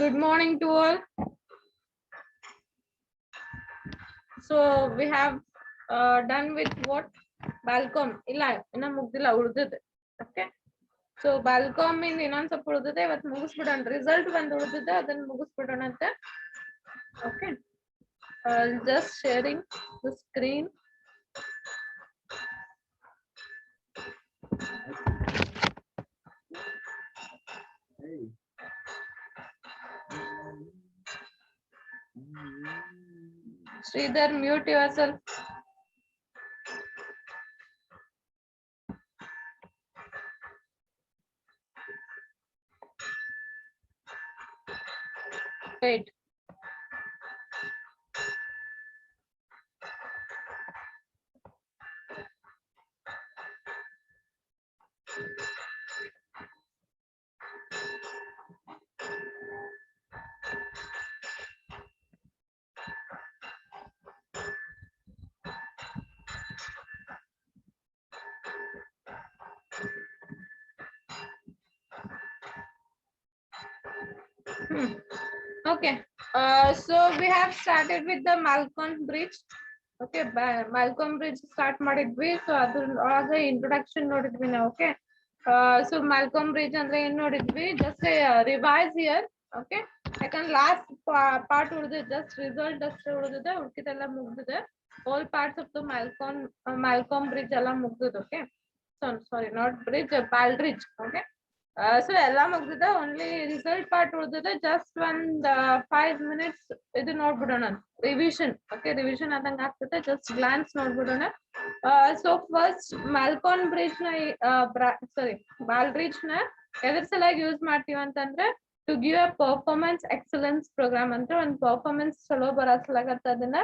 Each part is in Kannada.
Good morning to all. So we have done with what? Balcom. ಇಲ್ಲ ಇನ್ನ ಮುಗ್ದಿಲ್ಲ ಉಳಿದಿದೆ. Okay. So Balcom ಇಂದ ಇನ್ನೊಂದ್ ಸ್ವಲ್ಪ ಉಳಿದಿದೆ, ಇವತ್ತು ಮುಗಿಸ್ಬಿಡೋಣ. ರಿಸಲ್ಟ್ ಬಂದು ಉಳಿದಿದೆ, ಅದನ್ನ ಮುಗಿಸ್ಬಿಡೋಣ ಅಂತ. Okay. Just sharing the screen. Sridhar, mute yourself. Wait. Okay. So we have started with the Malcolm Bridge. Okay, Malcolm Bridge start ಮಾಡಿದ್ವಿ. So ಅದ್ರ introduction ನೋಡಿದ್ವಿ ನಾವು. Okay. So Malcolm Bridge ಅಂದ್ರೆ ಏನ್ ನೋಡಿದ್ವಿ? Just revise here. Okay. ಯಾಕಂದ್ರೆ ಲಾಸ್ಟ್ ಪಾರ್ಟ್ ಉಳಿದಿದೆ, ಜಸ್ಟ್ ರಿಸಲ್ಟ್ ಅಷ್ಟೇ ಉಳಿದಿದೆ, ಉಳ್ಕಿದೆಲ್ಲ ಮುಗ್ದಿದೆ. All parts of the Malcolm Bridge ಎಲ್ಲ ಮುಗ್ದಿದೆ. Okay. So sorry, not bridge, Baldridge. Okay. So ಎಲ್ಲ ಮುಗ್ದಿದೆ, ಓನ್ಲಿ ರಿಸಲ್ಟ್ ಪಾರ್ಟ್ ಉಳಿದಿದೆ. ಜಸ್ಟ್ ಒಂದ್ 5 minutes ಇದು ನೋಡ್ಬಿಡೋಣ, ರಿವಿಷನ್. ಓಕೆ, ರಿವಿಷನ್ ಆದಂಗ ಆಗ್ತದೆ, ಜಸ್ಟ್ ಗ್ಲಾನ್ಸ್ ನೋಡ್ಬಿಡೋಣ. ಸೊ ಫಸ್ಟ್ ಮ್ಯಾಲ್ಕಾನ್ ಬ್ರಿಡ್ಜ್ ನ ಬಾಲ್ಡ್ರಿಡ್ಜ್ ನ ಎದ್ರ ಸಲಾಗಿ ಯೂಸ್ ಮಾಡ್ತೀವಿ ಅಂತಂದ್ರೆ, to give a performance excellence program ಅಂತ. ಒಂದು ಪರ್ಫಾರ್ಮೆನ್ಸ್ ಚಲೋ ಬರೋ ಸಲಾಗತ್ತ ಅದನ್ನ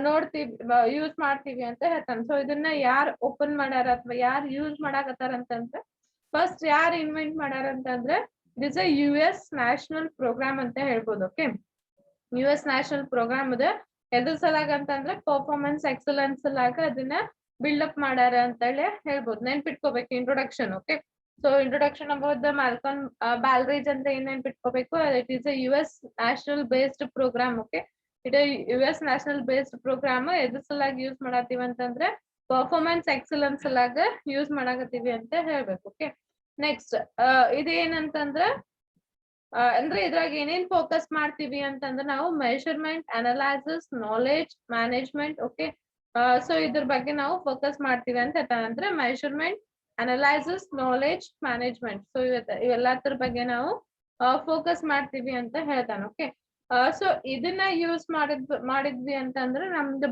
ನೋಡ್ತೀವಿ, ಯೂಸ್ ಮಾಡ್ತೀವಿ ಅಂತ ಹೇಳ್ತಾನೆ. ಸೊ ಇದನ್ನ ಯಾರು ಓಪನ್ ಮಾಡ್ಯಾರ ಅಥವಾ ಯಾರು ಯೂಸ್ ಮಾಡಾಕತ್ತಾರ ಅಂತಂದ್ರೆ, ಫಸ್ಟ್ ಯಾರು ಇನ್ವೆಂಟ್ ಮಾಡ್ಯಾರ ಅಂತಂದ್ರೆ, ದಿಸ್ US ನ್ಯಾಷನಲ್ ಪ್ರೋಗ್ರಾಮ್ ಅಂತ ಹೇಳ್ಬೋದು. ಓಕೆ, US ನ್ಯಾಷನಲ್ ಪ್ರೋಗ್ರಾಮ್ ಇದೆ. ಎದ್ರ ಸಲಾಗ ಅಂತಂದ್ರೆ ಪರ್ಫಾರ್ಮೆನ್ಸ್ ಎಕ್ಸಲೆನ್ಸ್ ಸಲಾಗ ಅದನ್ನ ಬಿಲ್ಡಪ್ ಮಾಡ್ಯಾರ ಅಂತ ಹೇಳಿ ಹೇಳ್ಬೋದು. ನೆನ್ಪಿಟ್ಕೋಬೇಕು introduction. Okay, so introduction about the Malcolm Baldrige ಅಂತ ಏನ್ ನೆನ್ಪಿಟ್ಕೋಬೇಕು, it is a US national based program. Okay, ಇದು US ನ್ಯಾಷನಲ್ ಬೇಸ್ಡ್ ಪ್ರೋಗ್ರಾಮ್. ಎದ್ರ ಸಲಾಗಿ ಯೂಸ್ ಮಾಡತ್ತೀವಿ ಅಂತಂದ್ರೆ ಪರ್ಫಾರ್ಮೆನ್ಸ್ ಎಕ್ಸಲೆನ್ಸ್ ಲಾಗ ಯೂಸ್ ಮಾಡಾಕತ್ತೀವಿ ಅಂತ ಹೇಳ್ಬೇಕು. ಓಕೆ, ನೆಕ್ಸ್ಟ್ ಇದೇನಂತಂದ್ರ ಅಂದ್ರೆ ಇದ್ರಾಗ ಏನೇನ್ ಫೋಕಸ್ ಮಾಡ್ತೀವಿ ಅಂತಂದ್ರೆ, ನಾವು measurement, analysis, knowledge management. Okay, so ಇದ್ರ ಬಗ್ಗೆ ನಾವು ಫೋಕಸ್ ಮಾಡ್ತೀವಿ ಅಂತ ಹೇಳ್ತಾನೆ. ಅಂದ್ರೆ measurement, analysis, knowledge management. So ಇವೆಲ್ಲದ್ರ ಬಗ್ಗೆ ನಾವು ಫೋಕಸ್ ಮಾಡ್ತೀವಿ ಅಂತ ಹೇಳ್ತಾನೆ. ಓಕೆ, ಸೊ ಇದನ್ನ ಯೂಸ್ ಮಾಡಿದ್ವಿ ಅಂತಂದ್ರೆ ನಮ್ದು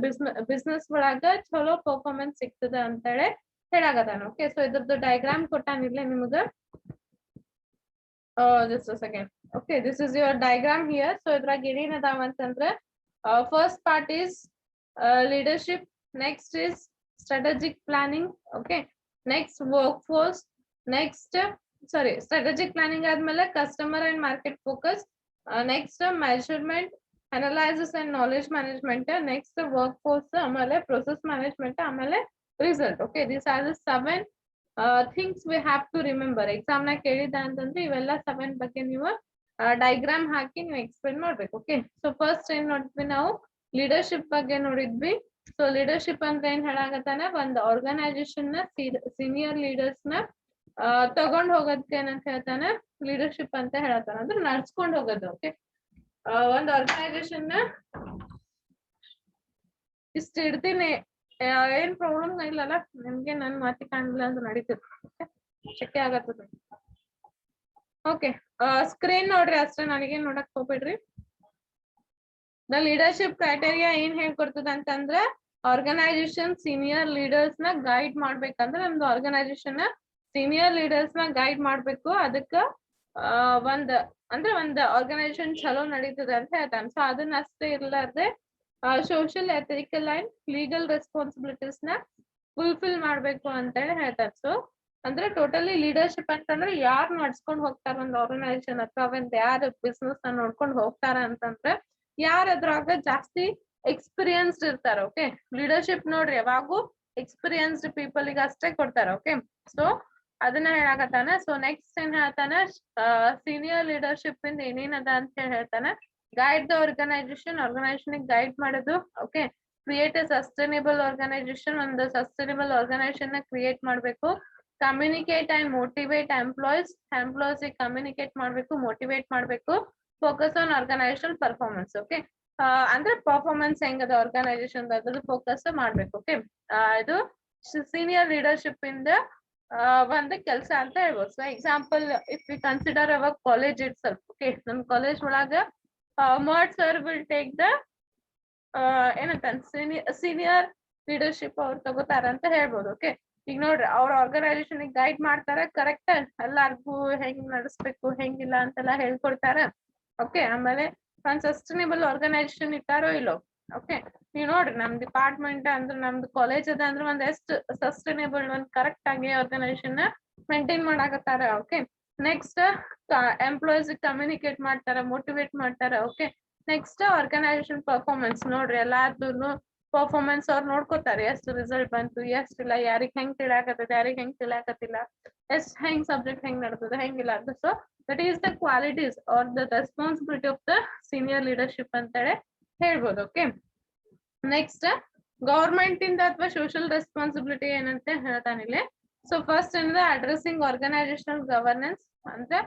ಬಿಸ್ನೆಸ್ ಒಳಗ ಚಲೋ ಪರ್ಫಾರ್ಮೆನ್ಸ್ ಸಿಗ್ತದ ಅಂತ ಹೇಳಿ ಹೇಳಾಗದಾನ. ಓಕೆ, ಸೊ ಇದ್ರದ್ದು ಡಯಾಗ್ರಾಮ್ ಕೊಟ್ಟಾನಿರ್ಲಿ ನಿಮ್ಗ. Just a second. Okay, this is your diagram here. So ಇದ್ರಾಗ ಏನೇನ್ ಅದಾವ ಅಂತಂದ್ರೆ, first part is leadership, next is strategic planning. Okay, next work force, next strategic planning ಆದ್ಮೇಲೆ customer and market focus, next measurement, analysis and knowledge management, next work force, ಆಮೇಲೆ ಪ್ರೊಸೆಸ್ ಮ್ಯಾನೇಜ್ಮೆಂಟ್, ಆಮೇಲೆ result. Okay, this are the 7 things we have to remember. Exam ನ ಕೇಳಿದ ಅಂತಂದ್ರೆ ಇವೆಲ್ಲ 7 ಬಗ್ಗೆ ನೀವು ಡಯಾಗ್ರಾಮ್ ಹಾಕಿ ನೀವು ಎಕ್ಸ್ಪ್ಲೇನ್ ಮಾಡ್ಬೇಕು. ಓಕೆ, ಸೊ ಫಸ್ಟ್ ಏನ್ ನೋಡಿದ್ವಿ ನಾವು, ಲೀಡರ್ಶಿಪ್ ಬಗ್ಗೆ ನೋಡಿದ್ವಿ. ಸೊ ಲೀಡರ್ಶಿಪ್ ಅಂದ್ರೆ ಏನ್ ಹೇಳಾಗತ್ತಾನ, ಒಂದು ಆರ್ಗನೈಸೇಷನ್ ನ ಸೀನಿಯರ್ ಲೀಡರ್ಸ್ ನ ತಗೊಂಡ್ ಹೋಗೋದಕ್ಕೆ ಏನಂತ ಹೇಳ್ತಾನೆ, ಲೀಡರ್ಶಿಪ್ ಅಂತ ಹೇಳತ್ತಾನ. ಅಂದ್ರೆ ನಡ್ಸ್ಕೊಂಡ್ ಹೋಗೋದು. ಓಕೆ, ಒಂದ್ ಆರ್ಗನೈಸೇಷನ್ ನ ಇಷ್ಟ ಇಡ್ತೀನಿ, ಏನ್ ಪ್ರಾಬ್ಲಮ್ ಇಲ್ಲಲ್ಲ ನಿಮ್ಗೆ, ನನ್ ಮಾತಿ ಕಾಣಿಲ್ಲ ಅಂತ ನಡೀತದೆ, ಶಕ್ಯ ಆಗತ್ತದ. ಓಕೆ, ಸ್ಕ್ರೀನ್ ನೋಡ್ರಿ ಅಷ್ಟೇ, ನನಗೇನ್ ನೋಡಕ್ ಹೋಗ್ಬೇಡ್ರಿ. ದ ಲೀಡರ್ಶಿಪ್ ಕ್ರೈಟೇರಿಯಾ ಏನ್ ಹೇಳ್ಕೊಡ್ತದ ಅಂತಂದ್ರೆ, ಆರ್ಗನೈಸೇಷನ್ ಸೀನಿಯರ್ ಲೀಡರ್ಸ್ ನ ಗೈಡ್ ಮಾಡ್ಬೇಕಂದ್ರೆ, ನಮ್ದು ಆರ್ಗನೈಸೇಷನ್ ಸೀನಿಯರ್ ಲೀಡರ್ಸ್ ನ ಗೈಡ್ ಮಾಡ್ಬೇಕು. ಅದಕ್ಕ ಒಂದ್ ಆರ್ಗನೈಸೇಷನ್ ಚಲೋ ನಡೀತದೆ ಅಂತ ಹೇಳ್ತಾನೆ. ಸೊ ಅದನ್ನ ಅಷ್ಟೇ ಇರ್ಲಾರ್ದೆ social, ethical and legal responsibilities ನ ಫುಲ್ಫಿಲ್ ಮಾಡ್ಬೇಕು ಅಂತ ಹೇಳಿ ಹೇಳ್ತಾರೆ. ಸೊ ಅಂದ್ರೆ ಟೋಟಲಿ ಲೀಡರ್ಶಿಪ್ ಅಂತಂದ್ರೆ ಯಾರು ನಡ್ಸ್ಕೊಂಡ್ ಹೋಗ್ತಾರ ಒಂದು ಆರ್ಗನೈಸೇಷನ್ ಅಥವಾ ಒಂದ್ ಯಾರು ಬಿಸ್ನೆಸ್ ನ ನೋಡ್ಕೊಂಡು ಹೋಗ್ತಾರ ಅಂತಂದ್ರೆ, ಯಾರ ಅದ್ರಾಗ ಜಾಸ್ತಿ ಎಕ್ಸ್ಪೀರಿಯನ್ಸ್ಡ್ ಇರ್ತಾರ. ಓಕೆ, ಲೀಡರ್ಶಿಪ್ ನೋಡ್ರಿ ಯಾವಾಗೂ ಎಕ್ಸ್ಪೀರಿಯನ್ಸ್ಡ್ ಪೀಪಲ್ ಗೆ ಅಷ್ಟೇ ಕೊಡ್ತಾರ. ಓಕೆ, ಸೊ ಅದನ್ನ ಹೇಳಾಕತ್ತಾನ. ಸೊ ನೆಕ್ಸ್ಟ್ ಏನ್ ಹೇಳ್ತಾನ, ಸೀನಿಯರ್ ಲೀಡರ್ಶಿಪ್ ಇಂದ ಏನೇನ್ ಅದ ಅಂತ ಹೇಳ್ತಾನ. ಗೈಡ್ ದ ಆರ್ಗನೈಸೇಷನ್ ಗೈಡ್ ಮಾಡೋದು. Okay, create a sustainable organisation, ಒಂದು ಸಸ್ಟೈನೇಬಲ್ ಆರ್ಗನೈಸೇಷನ್ ನ ಕ್ರಿಯೇಟ್ ಮಾಡ್ಬೇಕು. Communicate and motivate employees communicate ಮಾಡ್ಬೇಕು, ಮೋಟಿವೇಟ್ ಮಾಡ್ಬೇಕು. Focus on organisation performance. Okay, ಅಂದ್ರೆ ಪರ್ಫಾರ್ಮೆನ್ಸ್ ಹೆಂಗದ ಆರ್ಗನೈಸೇಷನ್ ಅದ್ರ ಫೋಕಸ್ ಮಾಡ್ಬೇಕು. ಓಕೆ, ಇದು ಸೀನಿಯರ್ ಲೀಡರ್ಶಿಪ್ ಇಂದ ಒಂದು ಕೆಲಸ ಅಂತ ಹೇಳ್ಬೋದು. So example, if we consider our college itself. Okay, ನಮ್ ಕಾಲೇಜ್ ಒಳಗ ಮರ್ಡ್ ಸರ್ ವಿಲ್ ಟೇಕ್ ದ ಏನಂತ ಸೀನಿಯರ್ ಲೀಡರ್ಶಿಪ್ ಅವ್ರು ತಗೋತಾರ ಅಂತ ಹೇಳ್ಬೋದು. ಓಕೆ, ಈಗ ನೋಡ್ರಿ, ಅವ್ರ ಆರ್ಗನೈಸೇಷನ್ ಗೈಡ್ ಮಾಡ್ತಾರ, ಕರೆಕ್ಟ್, ಎಲ್ಲಾರ್ಗು ಹೆಂಗ್ ನಡೆಸ್ಬೇಕು ಹೆಂಗಿಲ್ಲ ಅಂತೆಲ್ಲ ಹೇಳ್ಕೊಡ್ತಾರ. ಓಕೆ, ಆಮೇಲೆ ಒಂದ್ ಸಸ್ಟೈನೇಬಲ್ ಆರ್ಗನೈಸೇಷನ್ ಇಟ್ಟಾರೋ ಇಲ್ಲೋ. ಓಕೆ, ನೀವ್ ನೋಡ್ರಿ, ನಮ್ ಡಿಪಾರ್ಟ್ಮೆಂಟ್ ಅಂದ್ರೆ ನಮ್ದು ಕಾಲೇಜ್ ಅದ ಅಂದ್ರೆ ಒಂದ್ ಎಷ್ಟು ಸಸ್ಟೈನೇಬಲ್, ಒಂದ್ ಕರೆಕ್ಟ್ ಆಗಿ ಆರ್ಗನೈಸೇಷನ್ ಮೇಂಟೈನ್ ಮಾಡಾಕತ್ತಾರ. ಓಕೆ, ನೆಕ್ಸ್ಟ್ ಎಂಪ್ಲಾಯೀಸ್ ಕಮ್ಯುನಿಕೇಟ್ ಮಾಡ್ತಾರ, ಮೋಟಿವೇಟ್ ಮಾಡ್ತಾರ. ಓಕೆ, ನೆಕ್ಸ್ಟ್ ಆರ್ಗನೈಸೇಷನ್ ಪರ್ಫಾರ್ಮೆನ್ಸ್ ನೋಡ್ರಿ, ಎಲ್ಲಾರ್ದು ಪರ್ಫಾರ್ಮೆನ್ಸ್ ಅವ್ರು ನೋಡ್ಕೋತಾರೆ. ಎಷ್ಟು ರಿಸಲ್ಟ್ ಬಂತು, ಎಷ್ಟಿಲ್ಲ, ಯಾರಿಗ್ ಹೆಂಗ್ ತಿಳಿಯಾಕತ್ತದ, ಯಾರಿಗ್ ಹೆಂಗ್ ತಿಳಿಯಾಕತ್ತಿಲ್ಲ, ಎಷ್ಟ್ ಹೆಂಗ್ ಸಬ್ಜೆಕ್ಟ್ ಹೆಂಗ್ ನಡ್ತದ, ಹೆಂಗಿಲ್ಲ ಅಂತ. So that is the qualities are the responsibility of the senior leadership ಅಂತೇಳಿ ಹೇಳ್ಬೋದು. ಓಕೆ, ನೆಕ್ಸ್ಟ್ ಗವರ್ಮೆಂಟ್ ಇಂದ ಅಥವಾ ಸೋಷಿಯಲ್ ರೆಸ್ಪಾನ್ಸಿಬಿಲಿಟಿ ಏನಂತ ಹೇಳ್ತಾನಿಲ್ಲಿ. ಸೊ ಫಸ್ಟ್ ಏನಂದ್ರೆ ಅಡ್ರೆಸ್ಸಿಂಗ್ ಆರ್ಗನೈಸೇಷನಲ್ ಗವರ್ನೆನ್ಸ್, ಅಂದ್ರೆ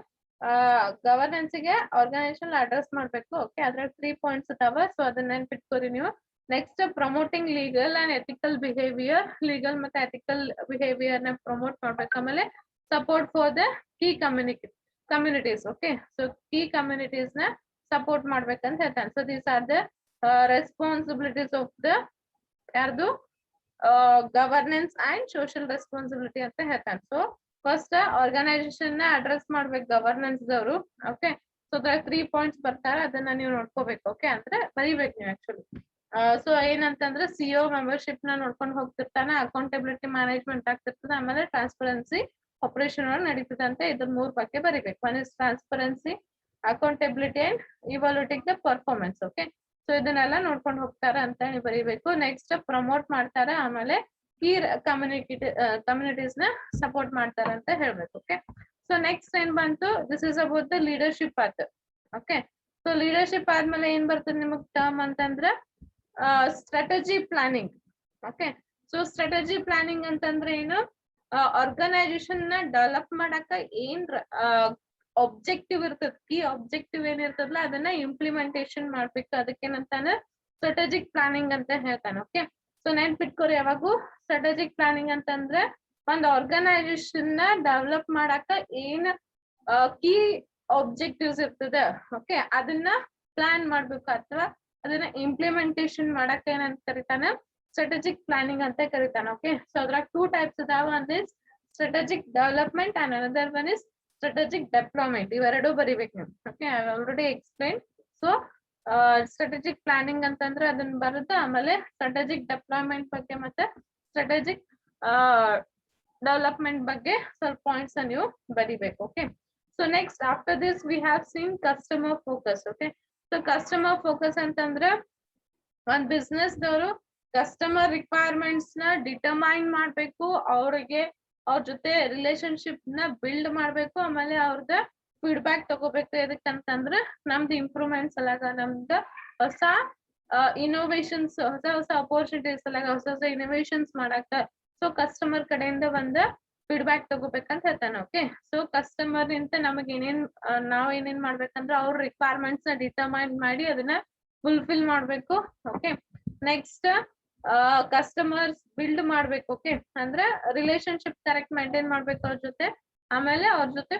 ಗವರ್ನೆನ್ಸ್ ಗೆ ಆರ್ಗನೈಸೇಷನ್ ಅಡ್ರೆಸ್ ಮಾಡ್ಬೇಕು. ಓಕೆ, ಅದ್ರ 3 ಪಾಯಿಂಟ್ಸ್ ಅದಾವ. ಸೊ ಅದನ್ನ ನೆನ್ಪಿಟ್ಕೋರಿ ನೀವು. Next promoting legal and ethical behaviour, legal ಮತ್ತೆ ಎಥಿಕಲ್ ಬಿಹೇವಿಯರ್ ನ ಪ್ರಮೋಟ್ ಮಾಡ್ಬೇಕು. ಆಮೇಲೆ support for the key communities. Okay, so key communities ನ ಸಪೋರ್ಟ್ ಮಾಡ್ಬೇಕಂತ ಹೇಳ್ತಾನೆ. So these are the responsibilities of the ಯಾರ್ದು ಗವರ್ನೆನ್ಸ್ ಅಂಡ್ ಸೋಷಿಯಲ್ ರೆಸ್ಪಾನ್ಸಿಬಿಲಿಟಿ ಅಂತ ಹೇಳ್ತಾನೆ. ಸೊ ಫಸ್ಟ್ ಆರ್ಗನೈಸೇಷನ್ ನ ಅಡ್ರೆಸ್ ಮಾಡ್ಬೇಕು ಗವರ್ನೆನ್ಸ್ ದವರು. ಓಕೆ, ಸೊ ಅದ್ರ 3 ಪಾಯಿಂಟ್ಸ್ ಬರ್ತಾರೆ, ಅದನ್ನ ನೀವು ನೋಡ್ಕೋಬೇಕು. ಓಕೆ, ಅಂದ್ರೆ ಬರೀಬೇಕು ನೀವು ಆಕ್ಚುಲಿ. ಸೊ ಏನಂತಂದ್ರೆ ಸಿಒ ಮೆಂಬರ್ಶಿಪ್ ನ ನೋಡ್ಕೊಂಡು ಹೋಗ್ತಿರ್ತಾನೆ, ಅಕೌಂಟಬಿಲಿಟಿ ಮ್ಯಾನೇಜ್ಮೆಂಟ್ ಆಗ್ತಿರ್ತದೆ, ಆಮೇಲೆ ಟ್ರಾನ್ಸ್ಪರೆನ್ಸಿ ಆಪರೇಷನ್ ನಡೀತದೆ ಅಂತ. ಇದ್ರ 3 ಬಗ್ಗೆ ಬರೀಬೇಕು. One is transparency, accountability and evaluating the performance. Okay, so ಇದನ್ನೆಲ್ಲ ನೋಡ್ಕೊಂಡು ಹೋಗ್ತಾರ ಅಂತ ಹೇಳಿ ಬರೀಬೇಕು. ನೆಕ್ಸ್ಟ್ ಪ್ರಮೋಟ್ ಮಾಡ್ತಾರ, ಆಮೇಲೆ ಕೀ ಕಮ್ಯುನಿಟೀಸ್ ನ ಸಪೋರ್ಟ್ ಮಾಡ್ತಾರ ಅಂತ ಹೇಳ್ಬೇಕು. ಓಕೆ, ಸೊ ನೆಕ್ಸ್ಟ್ ಏನ್ ಬಂತು, this is about the leadership ಆತ್. ಓಕೆ, ಸೊ ಲೀಡರ್ಶಿಪ್ ಆದ್ಮೇಲೆ ಏನ್ ಬರ್ತದೆ ನಿಮಗ್ ಟರ್ಮ್ ಅಂತಂದ್ರ strategy planning. Okay, so strategy planning ಅಂತಂದ್ರೆ ಏನು, ಆರ್ಗನೈಸೇಷನ್ ನ ಡೆವಲಪ್ ಮಾಡಾಕ ಏನ್ ಆಬ್ಜೆಕ್ಟಿವ್ ಇರ್ತದ, ಕೀ ಆಬ್ಜೆಕ್ಟಿವ್ ಏನಿರ್ತದಲ್ಲ ಅದನ್ನ ಇಂಪ್ಲಿಮೆಂಟೇಶನ್ ಮಾಡ್ಬೇಕು. ಅದಕ್ಕೇನಂತಾನೆ ಸ್ಟ್ರಾಟಜಿಕ್ ಪ್ಲಾನಿಂಗ್ ಅಂತ ಹೇಳ್ತಾನೆ. ಓಕೆ, ಸೊ ನೆನ್ಪಿಟ್ಕೋರಿ, ಯಾವಾಗೂ ಸ್ಟ್ರಾಟಜಿಕ್ ಪ್ಲಾನಿಂಗ್ ಅಂತಂದ್ರೆ ಒಂದ್ ಆರ್ಗನೈಸೇಷನ್ ನ ಡೆವಲಪ್ ಮಾಡಾಕ ಏನ್ ಕೀ ಆಬ್ಜೆಕ್ಟಿವ್ಸ್ ಇರ್ತದ. ಓಕೆ, ಅದನ್ನ ಪ್ಲಾನ್ ಮಾಡ್ಬೇಕು ಅಥವಾ ಅದನ್ನ ಇಂಪ್ಲಿಮೆಂಟೇಶನ್ ಮಾಡಾಕ ಏನಂತ ಕರಿತಾನ, ಸ್ಟ್ರಾಟಜಿಕ್ ಪ್ಲಾನಿಂಗ್ ಅಂತ ಕರಿತಾನ. ಓಕೆ, ಸೊ ಅದ್ರಾಗ 2 ಟೈಪ್ಸ್ ಅದಾವ. ಒಂದ್ is strategic development and another one is strategic deployment. ಇವೆರಡು ಬರಿಬೇಕು ನೀವು. Okay, I already explain. So strategic planning ಅಂತಂದ್ರೆ ಅದನ್ನ ಬರುತ್ತೆ, ಆಮೇಲೆ ಸ್ಟ್ರಾಟಜಿಕ್ ಡೆಪ್ಲಾಯ್ಮೆಂಟ್ ಬಗ್ಗೆ ಮತ್ತೆ ಸ್ಟ್ರಾಟಜಿಕ್ ಡೆವಲಪ್ಮೆಂಟ್ ಬಗ್ಗೆ ಸ್ವಲ್ಪ ಪಾಯಿಂಟ್ಸ್ ನೀವು ಬರಿಬೇಕು. Okay, so next after this we have seen customer focus. Okay, so customer focus ಅಂತಂದ್ರೆ ಒಂದ್ ಬಿಸ್ನೆಸ್ ದವರು ಕಸ್ಟಮರ್ ರಿಕ್ವೈರ್ಮೆಂಟ್ಸ್ ನ ಡಿಟರ್ಮೈನ್ ಮಾಡ್ಬೇಕು, ಅವ್ರಿಗೆ ಅವ್ರ ಜೊತೆ ರಿಲೇಶನ್ಶಿಪ್ ನ ಬಿಲ್ಡ್ ಮಾಡ್ಬೇಕು, ಆಮೇಲೆ ಅವ್ರದ ಫೀಡ್ಬ್ಯಾಕ್ ತಗೋಬೇಕು. ಎದಕ್ಕಂತಂದ್ರೆ ನಮ್ದು ಇಂಪ್ರೂವ್ಮೆಂಟ್ಸ್ ಅಲ್ಲಾಗ, ನಮ್ದು ಹೊಸ ಇನೋವೇಷನ್ಸ್, ಹೊಸ ಹೊಸ ಅಪರ್ಚುನಿಟೀಸ್ ಅಲ್ಲಾಗ, ಹೊಸ ಹೊಸ ಇನೋವೇಷನ್ಸ್ ಮಾಡಾಕ ಸೊ ಕಸ್ಟಮರ್ ಕಡೆಯಿಂದ ಒಂದ್ ಫೀಡ್ಬ್ಯಾಕ್ ತಗೋಬೇಕಂತ ಹೇಳ್ತಾನೆ. ಓಕೆ, ಸೊ ಕಸ್ಟಮರ್ ನಿಂತ ನಮಗ್ ಏನೇನ್ ನಾವ್ ಏನೇನ್ ಮಾಡ್ಬೇಕಂದ್ರೆ ಅವ್ರ ರಿಕ್ವೈರ್ಮೆಂಟ್ಸ್ ನ ಡಿಟರ್ಮೈನ್ ಮಾಡಿ ಅದನ್ನ ಫುಲ್ಫಿಲ್ ಮಾಡ್ಬೇಕು. ಓಕೆ, ನೆಕ್ಸ್ಟ್ ಕಸ್ಟಮರ್ಸ್ ಬಿಲ್ಡ್ ಮಾಡ್ಬೇಕು. ಓಕೆ, ಅಂದ್ರೆ ರಿಲೇಶನ್ಶಿಪ್ ಕರೆಕ್ಟ್ ಮೇಂಟೈನ್ ಮಾಡ್ಬೇಕು ಅವ್ರ ಜೊತೆ, ಆಮೇಲೆ ಅವ್ರ ಜೊತೆ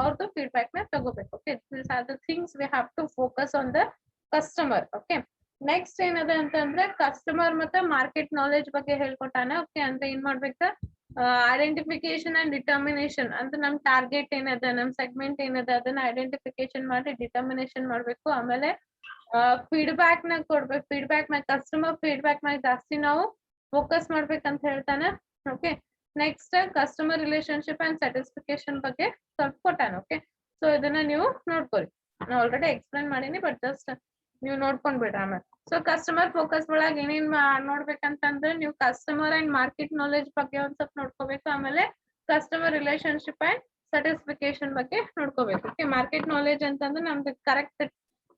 ಅವ್ರದ್ದು ಫೀಡ್ಬ್ಯಾಕ್ ನ ತಗೋಬೇಕು. Okay, this are the things we have to focus on the customer. Okay, next ಏನದ ಅಂತಂದ್ರೆ ಕಸ್ಟಮರ್ ಮತ್ತೆ ಮಾರ್ಕೆಟ್ ನಾಲೆಜ್ ಬಗ್ಗೆ ಹೇಳ್ಕೊಟ್ಟಾನ. ಓಕೆ, ಅಂತ ಏನ್ ಮಾಡ್ಬೇಕ, ಐಡೆಂಟಿಫಿಕೇಶನ್ ಅಂಡ್ ಡಿಟರ್ಮಿನೇಷನ್ ಅಂತ ನಮ್ ಟಾರ್ಗೆಟ್ ಏನದ, ನಮ್ ಸೆಗ್ಮೆಂಟ್ ಏನದ ಅದನ್ನ ಐಡೆಂಟಿಫಿಕೇಶನ್ ಮಾಡಿ ಡಿಟರ್ಮಿನೇಷನ್ ಮಾಡ್ಬೇಕು. ಆಮೇಲೆ ಫೀಡ್ಬ್ಯಾಕ್ ನ ಕೊಡ್ಬೇಕು. ಫೀಡ್ಬ್ಯಾಕ್ ನ ಕಸ್ಟಮರ್ ಫೀಡ್ಬ್ಯಾಕ್ ನ ಜಾಸ್ತಿ ನಾವು ಫೋಕಸ್ ಮಾಡ್ಬೇಕಂತ ಹೇಳ್ತಾನೆ. Okay, next customer relationship and satisfaction ಬಗ್ಗೆ ಸ್ವಲ್ಪ ಕೊಟ್ಟಾನ. ಓಕೆ, ಸೊ ಇದನ್ನ ನೀವು ನೋಡ್ಕೊರಿ. ನಾನು ಆಲ್ರೆಡಿ ಎಕ್ಸ್ಪ್ಲೈನ್ ಮಾಡೀನಿ, ಬಟ್ ಜಸ್ಟ್ ನೀವು ನೋಡ್ಕೊಂಡ್ ಬಿಡ್ರಿ ಆಮೇಲೆ. ಸೊ ಕಸ್ಟಮರ್ ಫೋಕಸ್ ಒಳಗೆ ಏನೇನ್ ನೋಡ್ಬೇಕಂತಂದ್ರೆ ನೀವು ಕಸ್ಟಮರ್ ಅಂಡ್ ಮಾರ್ಕೆಟ್ ನಾಲೆಜ್ ಬಗ್ಗೆ ಒಂದ್ ಸ್ವಲ್ಪ ನೋಡ್ಕೋಬೇಕು. ಆಮೇಲೆ ಕಸ್ಟಮರ್ ರಿಲೇಶನ್ಶಿಪ್ ಅಂಡ್ ಸರ್ಟಿಫಿಕೇಶನ್ ಬಗ್ಗೆ ನೋಡ್ಕೋಬೇಕು. ಓಕೆ, ಮಾರ್ಕೆಟ್ ನಾಲೆಜ್ ಅಂತಂದ್ರೆ ನಮ್ದು ಕರೆಕ್ಟ್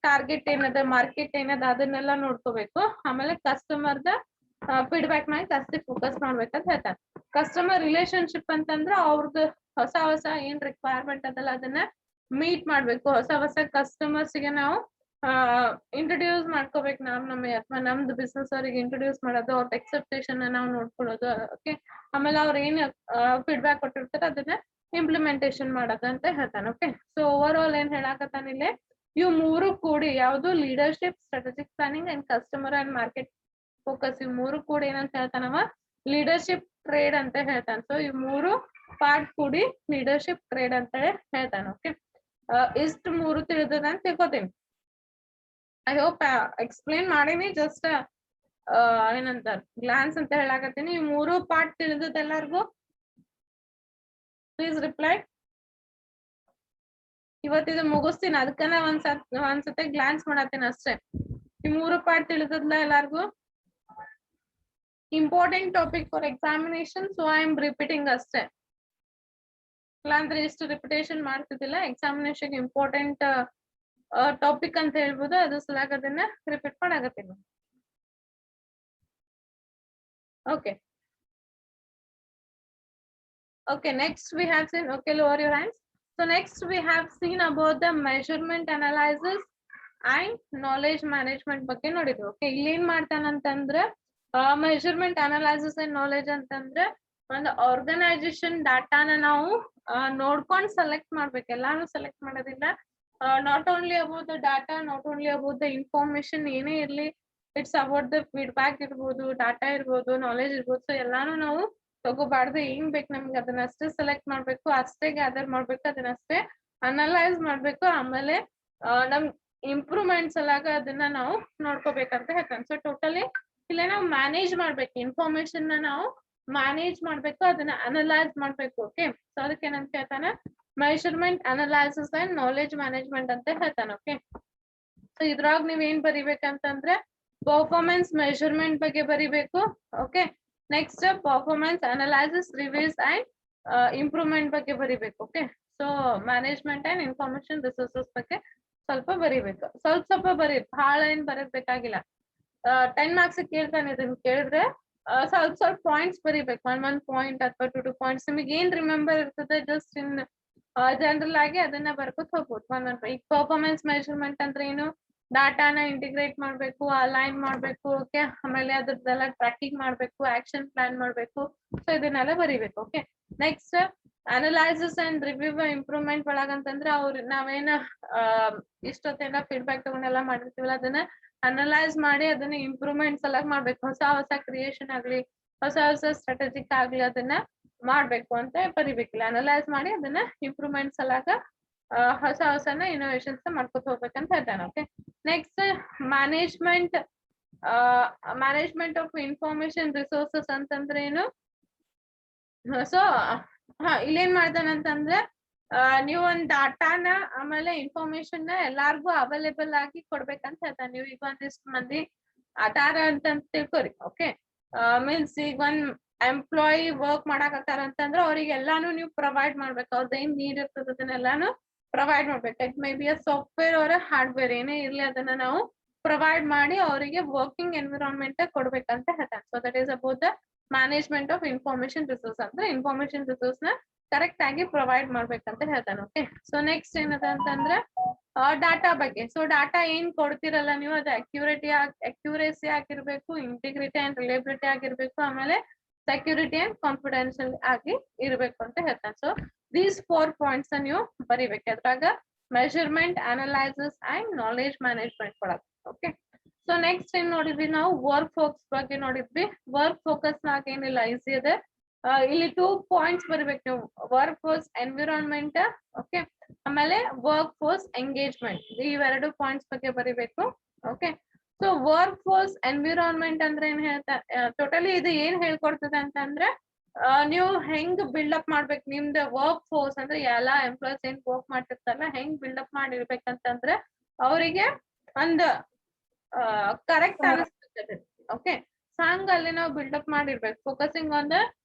ಟಾರ್ಗೆಟ್ ಏನದ, ಮಾರ್ಕೆಟ್ ಏನದ ಅದನ್ನೆಲ್ಲ ನೋಡ್ಕೋಬೇಕು. ಆಮೇಲೆ ಕಸ್ಟಮರ್ದ ಫೀಡ್ಬ್ಯಾಕ್ ಮಾಡಿ ಜಾಸ್ತಿ ಫೋಕಸ್ ಮಾಡ್ಬೇಕಂತ ಹೇಳ್ತಾರೆ. ಕಸ್ಟಮರ್ ರಿಲೇಶನ್ಶಿಪ್ ಅಂತಂದ್ರೆ ಅವ್ರದ್ದು ಹೊಸ ಹೊಸ ಏನ್ ರಿಕ್ವೈರ್ಮೆಂಟ್ ಅದಲ್ಲ ಅದನ್ನ ಮೀಟ್ ಮಾಡ್ಬೇಕು. ಹೊಸ ಹೊಸ ಕಸ್ಟಮರ್ಸ್ ಗೆ ನಾವು ಇಂಟ್ರೊಡ್ಯೂಸ್ ಮಾಡ್ಕೋಬೇಕು. ಅಥವಾ ನಮ್ದು ಬಿಸ್ನೆಸ್ ಅವ್ರಿಗೆ ಇಂಟ್ರೊಡ್ಯೂಸ್ ಮಾಡೋದು, ಅವ್ರ ಎಕ್ಸೆಪ್ಟೇಷನ್ ನಾವು ನೋಡ್ಕೊಳ್ಳೋದು. ಓಕೆ, ಆಮೇಲೆ ಅವ್ರ ಏನ್ ಫೀಡ್ಬ್ಯಾಕ್ ಕೊಟ್ಟಿರ್ತಾರೆ ಅದನ್ನ ಇಂಪ್ಲಿಮೆಂಟೇಶನ್ ಮಾಡೋದು ಅಂತ ಹೇಳ್ತಾನೆ. ಓಕೆ, ಸೊ ಓವರ್ ಆಲ್ ಏನ್ ಹೇಳಾಕತ್ತಾನ ಇಲ್ಲಿ, ಇವು ಮೂರು ಕೂಡಿ ಯಾವ್ದು leadership, strategic planning and customer and market focus, ಇವ್ ಮೂರು ಕೂಡಿ ಏನಂತ ಹೇಳ್ತಾನವ ಲೀಡರ್ಶಿಪ್ ಟ್ರೇಡ್ ಅಂತ ಹೇಳ್ತಾನೆ. ಸೊ ಇವ್ ಮೂರು ಪಾರ್ಟ್ ಕೂಡಿ ಲೀಡರ್ಶಿಪ್ ಟ್ರೇಡ್ ಅಂತ ಹೇಳ್ತಾನೆ. ಓಕೆ, ಇಷ್ಟು ಮೂರು ತಿಳಿದ ಅಂತ ತಿಳ್ಕೊತೀನಿ. ಐ ಹೋಪ್ ಎಕ್ಸ್ಪ್ಲೇನ್ ಮಾಡೀನಿ, ಜಸ್ಟ್ ಏನಂತ ಗ್ಲಾನ್ಸ್ ಅಂತ ಹೇಳಾಕತ್ತೀನಿ. ಈ ಮೂರು ಪಾರ್ಟ್ ತಿಳಿದದ ಎಲ್ಲಾರ್ಗು? Please reply. ಇವತ್ತಿದು ಮುಗಿಸ್ತೀನಿ, ಅದಕ್ಕನ ಒಂದ್ಸತಿ ಗ್ಲಾನ್ಸ್ ಮಾಡತ್ತೀನಿ ಅಷ್ಟೇ. ಈ ಮೂರು ಪಾರ್ಟ್ ತಿಳಿದದ್ಲ ಎಲ್ಲಾರ್ಗು? Important topic for examination, so I am repeating ಅಷ್ಟೇ. ಇಲ್ಲಾಂದ್ರೆ ಇಷ್ಟು ರಿಪಿಟೇಷನ್ ಮಾಡ್ತಿದ್ದಿಲ್ಲ. ಎಕ್ಸಾಮಿನೇಷನ್ ಇಂಪಾರ್ಟೆಂಟ್ ಟಾಪಿಕ್ ಅಂತ ಹೇಳ್ಬೋದು, ಅದು ಸಲಾಗ ಅದನ್ನ ರಿಪೀಟ್ ಮಾಡಾಕತ್ತೀನಿ. Okay okay, next we have seen, okay, lower your hands. So next we have seen about the measurement analysis and knowledge management ಬಗ್ಗೆ ನೋಡಿದ್ವಿ. ಓಕೆ, ಇಲ್ಲಿ ಏನ್ ಮಾಡ್ತಾನಂತಂದ್ರೆ ಮೆಜರ್ಮೆಂಟ್ ಅನಲೈಸಿಸ್ ಅಂಡ್ ನಾಲೆಜ್ ಅಂತಂದ್ರೆ ಒಂದು ಆರ್ಗನೈಸೇಷನ್ ಡಾಟಾನ ನಾವು ನೋಡ್ಕೊಂಡು ಸೆಲೆಕ್ಟ್ ಮಾಡ್ಬೇಕು. ಎಲ್ಲಾನು ಸೆಲೆಕ್ಟ್ ಮಾಡೋದಿಲ್ಲ. Not only about the data, not only about the information, ಏನೇ ಇರ್ಲಿ, ಇಟ್ಸ್ ಅಬೌಟ್ ದ ಫೀಡ್ಬ್ಯಾಕ್ ಇರ್ಬೋದು, ಡಾಟಾ ಇರ್ಬೋದು, ನಾಲೆಜ್ ಇರ್ಬೋದು. ಸೊ ಎಲ್ಲಾನು ನಾವು ತಗೋಬಾರ್ದು. ಏನ್ ಬೇಕು ನಮ್ಗೆ ಅದನ್ನ ಅಷ್ಟೇ ಸೆಲೆಕ್ಟ್ ಮಾಡ್ಬೇಕು, ಅಷ್ಟೇ ಗ್ಯಾದರ್ ಮಾಡ್ಬೇಕು, ಅದನ್ನ ಅಷ್ಟೇ ಅನಲೈಸ್ ಮಾಡ್ಬೇಕು. ಆಮೇಲೆ ನಮ್ ಇಂಪ್ರೂವ್ಮೆಂಟ್ಸ್ ಎಲ್ಲಾಗ ಅದನ್ನ ನಾವು ನೋಡ್ಕೋಬೇಕಂತ ಹೇಳ್ತಾನೆ. ಸೊ ಟೋಟಲಿ ಇಲ್ಲೇ ನಾವು ಮ್ಯಾನೇಜ್ ಮಾಡ್ಬೇಕು, ಇನ್ಫಾರ್ಮೇಶನ್ ನಾವು ಮ್ಯಾನೇಜ್ ಮಾಡ್ಬೇಕು, ಅದನ್ನ ಅನಲೈಸ್ ಮಾಡ್ಬೇಕು. ಓಕೆ, ಸೊ ಅದಕ್ಕೆ ಏನಂತ ಹೇಳ್ತಾನೆ, ಮೆಷರ್ಮೆಂಟ್ ಅನಲೈಸಿಸ್ ಅಂಡ್ ನಾಲೆಜ್ ಮ್ಯಾನೇಜ್ಮೆಂಟ್ ಅಂತ ಹೇಳ್ತಾನೆ. ಓಕೆ, ಸೊ ಇದ್ರಾಗ ನೀವ್ ಏನ್ ಬರಿಬೇಕಂತಂದ್ರೆ ಪರ್ಫಾರ್ಮೆನ್ಸ್ ಮೆಷರ್ಮೆಂಟ್ ಬಗ್ಗೆ ಬರಿಬೇಕು. Okay, next performance analysis, reviews and improvement ಬಗ್ಗೆ ಬರಿಬೇಕು. Okay, so management and information resources ಬಗ್ಗೆ ಸ್ವಲ್ಪ ಬರಿಬೇಕು. ಸ್ವಲ್ಪ ಬರಿ, ಬಹಳ ಏನ್ ಬರೋದ್ ಬೇಕಾಗಿಲ್ಲ. 10 ಮಾರ್ಕ್ಸ್ ಕೇಳ್ತಾನೆ, ಇದನ್ನ ಕೇಳಿದ್ರೆ ಸ್ವಲ್ಪ ಪಾಯಿಂಟ್ಸ್ ಬರಿಬೇಕು. ಒನ್ ಪಾಯಿಂಟ್ ಅಥವಾ 2 ಪಾಯಿಂಟ್ಸ್ ನಿಮಗೆ ಏನ್ ರಿಮೆಂಬರ್ ಇರ್ತದೆ ಜಸ್ಟ್ ಇನ್ ಜನರಲ್ ಆಗಿ ಅದನ್ನ ಬರ್ಕೋತ ಹೋಗ್ಬೋದು. ಈಗ ಪರ್ಫಾರ್ಮೆನ್ಸ್ ಮೆಷರ್ಮೆಂಟ್ ಅಂದ್ರೆ ಏನು, ಡಾಟಾನ ಇಂಟಿಗ್ರೇಟ್ ಮಾಡ್ಬೇಕು, ಅಲೈನ್ ಮಾಡ್ಬೇಕು. ಓಕೆ, ಆಮೇಲೆ ಅದ್ರದ್ದೆಲ್ಲ ಟ್ರ್ಯಾಕಿಂಗ್ ಮಾಡ್ಬೇಕು, ಆಕ್ಷನ್ ಪ್ಲಾನ್ ಮಾಡ್ಬೇಕು. ಸೊ ಇದನ್ನೆಲ್ಲ ಬರಿಬೇಕು. Okay, next analysis and review improvement ಒಳಗಂತಂದ್ರೆ ನಾವೇನ ಇಷ್ಟೊತ್ತೆಲ್ಲ ಫೀಡ್ಬ್ಯಾಕ್ ತಗೊಂಡೆಲ್ಲ ಮಾಡಿರ್ತೀವಲ್ಲ ಅದನ್ನ ಅನಲೈಸ್ ಮಾಡಿ ಅದನ್ನ ಇಂಪ್ರೂವ್ಮೆಂಟ್ಸ್ ಎಲ್ಲ ಮಾಡ್ಬೇಕು. ಹೊಸ ಕ್ರಿಯೇಷನ್ ಆಗ್ಲಿ, ಹೊಸ ಸ್ಟ್ರಾಟಜಿಕ್ ಆಗ್ಲಿ, ಅದನ್ನ ಮಾಡ್ಬೇಕು ಅಂತ ಬರಿಬೇಕಿಲ್ಲ. ಅನಲೈಸ್ ಮಾಡಿ ಅದನ್ನ ಇಂಪ್ರೂವ್ಮೆಂಟ್ಸ್ ಎಲ್ಲಾಗ ಹೊಸನ ಇನೋವೇಷನ್ಸ್ ಮಾಡ್ಕೊತ ಹೋಗ್ಬೇಕಂತ ಹೇಳ್ತಾನೆ. Okay, next management of information resources ಅಂತಂದ್ರೆ ಏನು. ಸೊ ಇಲ್ಲೇನ್ ಮಾಡ್ತಾನಂತಂದ್ರೆ ನೀವು ಒಂದ್ ಡಾಟಾನ ಆಮೇಲೆ ಇನ್ಫಾರ್ಮೇಶನ್ ನ ಎಲ್ಲಾರ್ಗು ಅವೈಲೇಬಲ್ ಆಗಿ ಕೊಡ್ಬೇಕಂತ ಹೇಳ್ತಾನೆ. ನೀವು ಈಗ ಒಂದಿಷ್ಟು ಮಂದಿ ಅದಾರ ಅಂತ ತಿಳ್ಕೊರಿ. ಓಕೆ, ಮೀನ್ಸ್ ಈಗ ಒಂದ್ ಎಂಪ್ಲಾಯಿ ವರ್ಕ್ ಮಾಡಾಕತ್ತಾರ ಅಂತಂದ್ರೆ ಅವ್ರಿಗೆ ಎಲ್ಲಾನು ನೀವು ಪ್ರೊವೈಡ್ ಮಾಡ್ಬೇಕು. ಅವ್ರದ್ದು ಏನ್ ನೀಡ್ ಇರ್ತದೆ ಅದನ್ನೆಲ್ಲಾನು ಪ್ರೊವೈಡ್ ಮಾಡ್ಬೇಕು. It may be a software ಅವರ ಹಾರ್ಡ್ವೇರ್ ಏನೇ ಇರ್ಲಿ ಅದನ್ನ ನಾವು ಪ್ರೊವೈಡ್ ಮಾಡಿ ಅವರಿಗೆ ವರ್ಕಿಂಗ್ ಎನ್ವಿರಾನ್ಮೆಂಟ್ ಕೊಡ್ಬೇಕಂತ ಹೇಳ್ತಾನೆ. So that is about the management of information resource. ಅಂದ್ರೆ ಇನ್ಫಾರ್ಮೇಶನ್ ರಿಸೋರ್ಸ್ ನ ಕರೆಕ್ಟ್ ಆಗಿ ಪ್ರೊವೈಡ್ ಮಾಡ್ಬೇಕಂತ ಹೇಳ್ತಾನೆ. ಓಕೆ, ಸೊ ನೆಕ್ಸ್ಟ್ ಏನದ ಅಂತಂದ್ರೆ ಡಾಟಾ ಬಗ್ಗೆ. ಸೊ ಡಾಟಾ ಏನ್ ಕೊಡ್ತಿರಲ್ಲ ನೀವು, ಅದು ಅಕ್ಯುರೇಸಿ ಆಗಿರ್ಬೇಕು, ಇಂಟಿಗ್ರಿಟಿ ಅಂಡ್ ರಿಲೇಬಿಲಿಟಿ ಆಗಿರ್ಬೇಕು, ಆಮೇಲೆ ಸೆಕ್ಯೂರಿಟಿ ಅಂಡ್ ಕಾನ್ಫಿಡೆನ್ಷಿಯಲ್ ಆಗಿ ಇರ್ಬೇಕು ಅಂತ ಹೇಳ್ತಾನೆ. ಸೊ ದೀಸ್ 4 ಪಾಯಿಂಟ್ಸ್ ನೀವು ಬರಿಬೇಕು. ಅದ್ರಾಗ measurement, analysis and knowledge management ಒಳಗೆ. ಓಕೆ, ಸೊ ನೆಕ್ಸ್ಟ್ ಏನ್ ನೋಡಿದ್ವಿ ನಾವು, ವರ್ಕ್ ಫೋಕಸ್ ಬಗ್ಗೆ ನೋಡಿದ್ವಿ. ವರ್ಕ್ ಫೋಕಸ್ ನಾಗ ಏನಿಲ್ಲ, ಈಸಿ ಇದೆ. ಇಲ್ಲಿ 2 ಪಾಯಿಂಟ್ಸ್ ಬರಿಬೇಕು ನೀವು, ವರ್ಕ್ ಫೋರ್ಸ್ ಎನ್ವಿರಾನ್ಮೆಂಟ್, ಓಕೆ, ಆಮೇಲೆ ವರ್ಕ್ ಫೋರ್ಸ್ ಎಂಗೇಜ್ಮೆಂಟ್. ಇವೆರಡು ಪಾಯಿಂಟ್ಸ್ ಬಗ್ಗೆ ಬರಿಬೇಕು. Okay, so work force environment ಅಂದ್ರೆ ಏನ್ ಹೇಳ್ತಾ, ಟೋಟಲಿ ಇದು ಏನ್ ಹೇಳ್ಕೊಡ್ತದೆ ಅಂತಂದ್ರೆ ನೀವು ಹೆಂಗ್ ಬಿಲ್ಡಪ್ ಮಾಡ್ಬೇಕು ನಿಮ್ದು ವರ್ಕ್ ಫೋರ್ಸ್. ಅಂದ್ರೆ ಎಲ್ಲಾ ಎಂಪ್ಲಾಯ್ಸ್ ಏನ್ ವರ್ಕ್ ಮಾಡ್ತಿರ್ತಾರಲ್ಲ ಹೆಂಗ್ ಬಿಲ್ಡಪ್ ಮಾಡಿರ್ಬೇಕಂತಂದ್ರೆ ಅವರಿಗೆ ಒಂದು ಕರೆಕ್ಟ್ ಅನಿಸ್ತದೆ. ಓಕೆ, ಸಾಂಗ್ ಅಲ್ಲಿ ನಾವು ಬಿಲ್ಡಪ್ ಮಾಡಿರ್ಬೇಕು. Focusing on the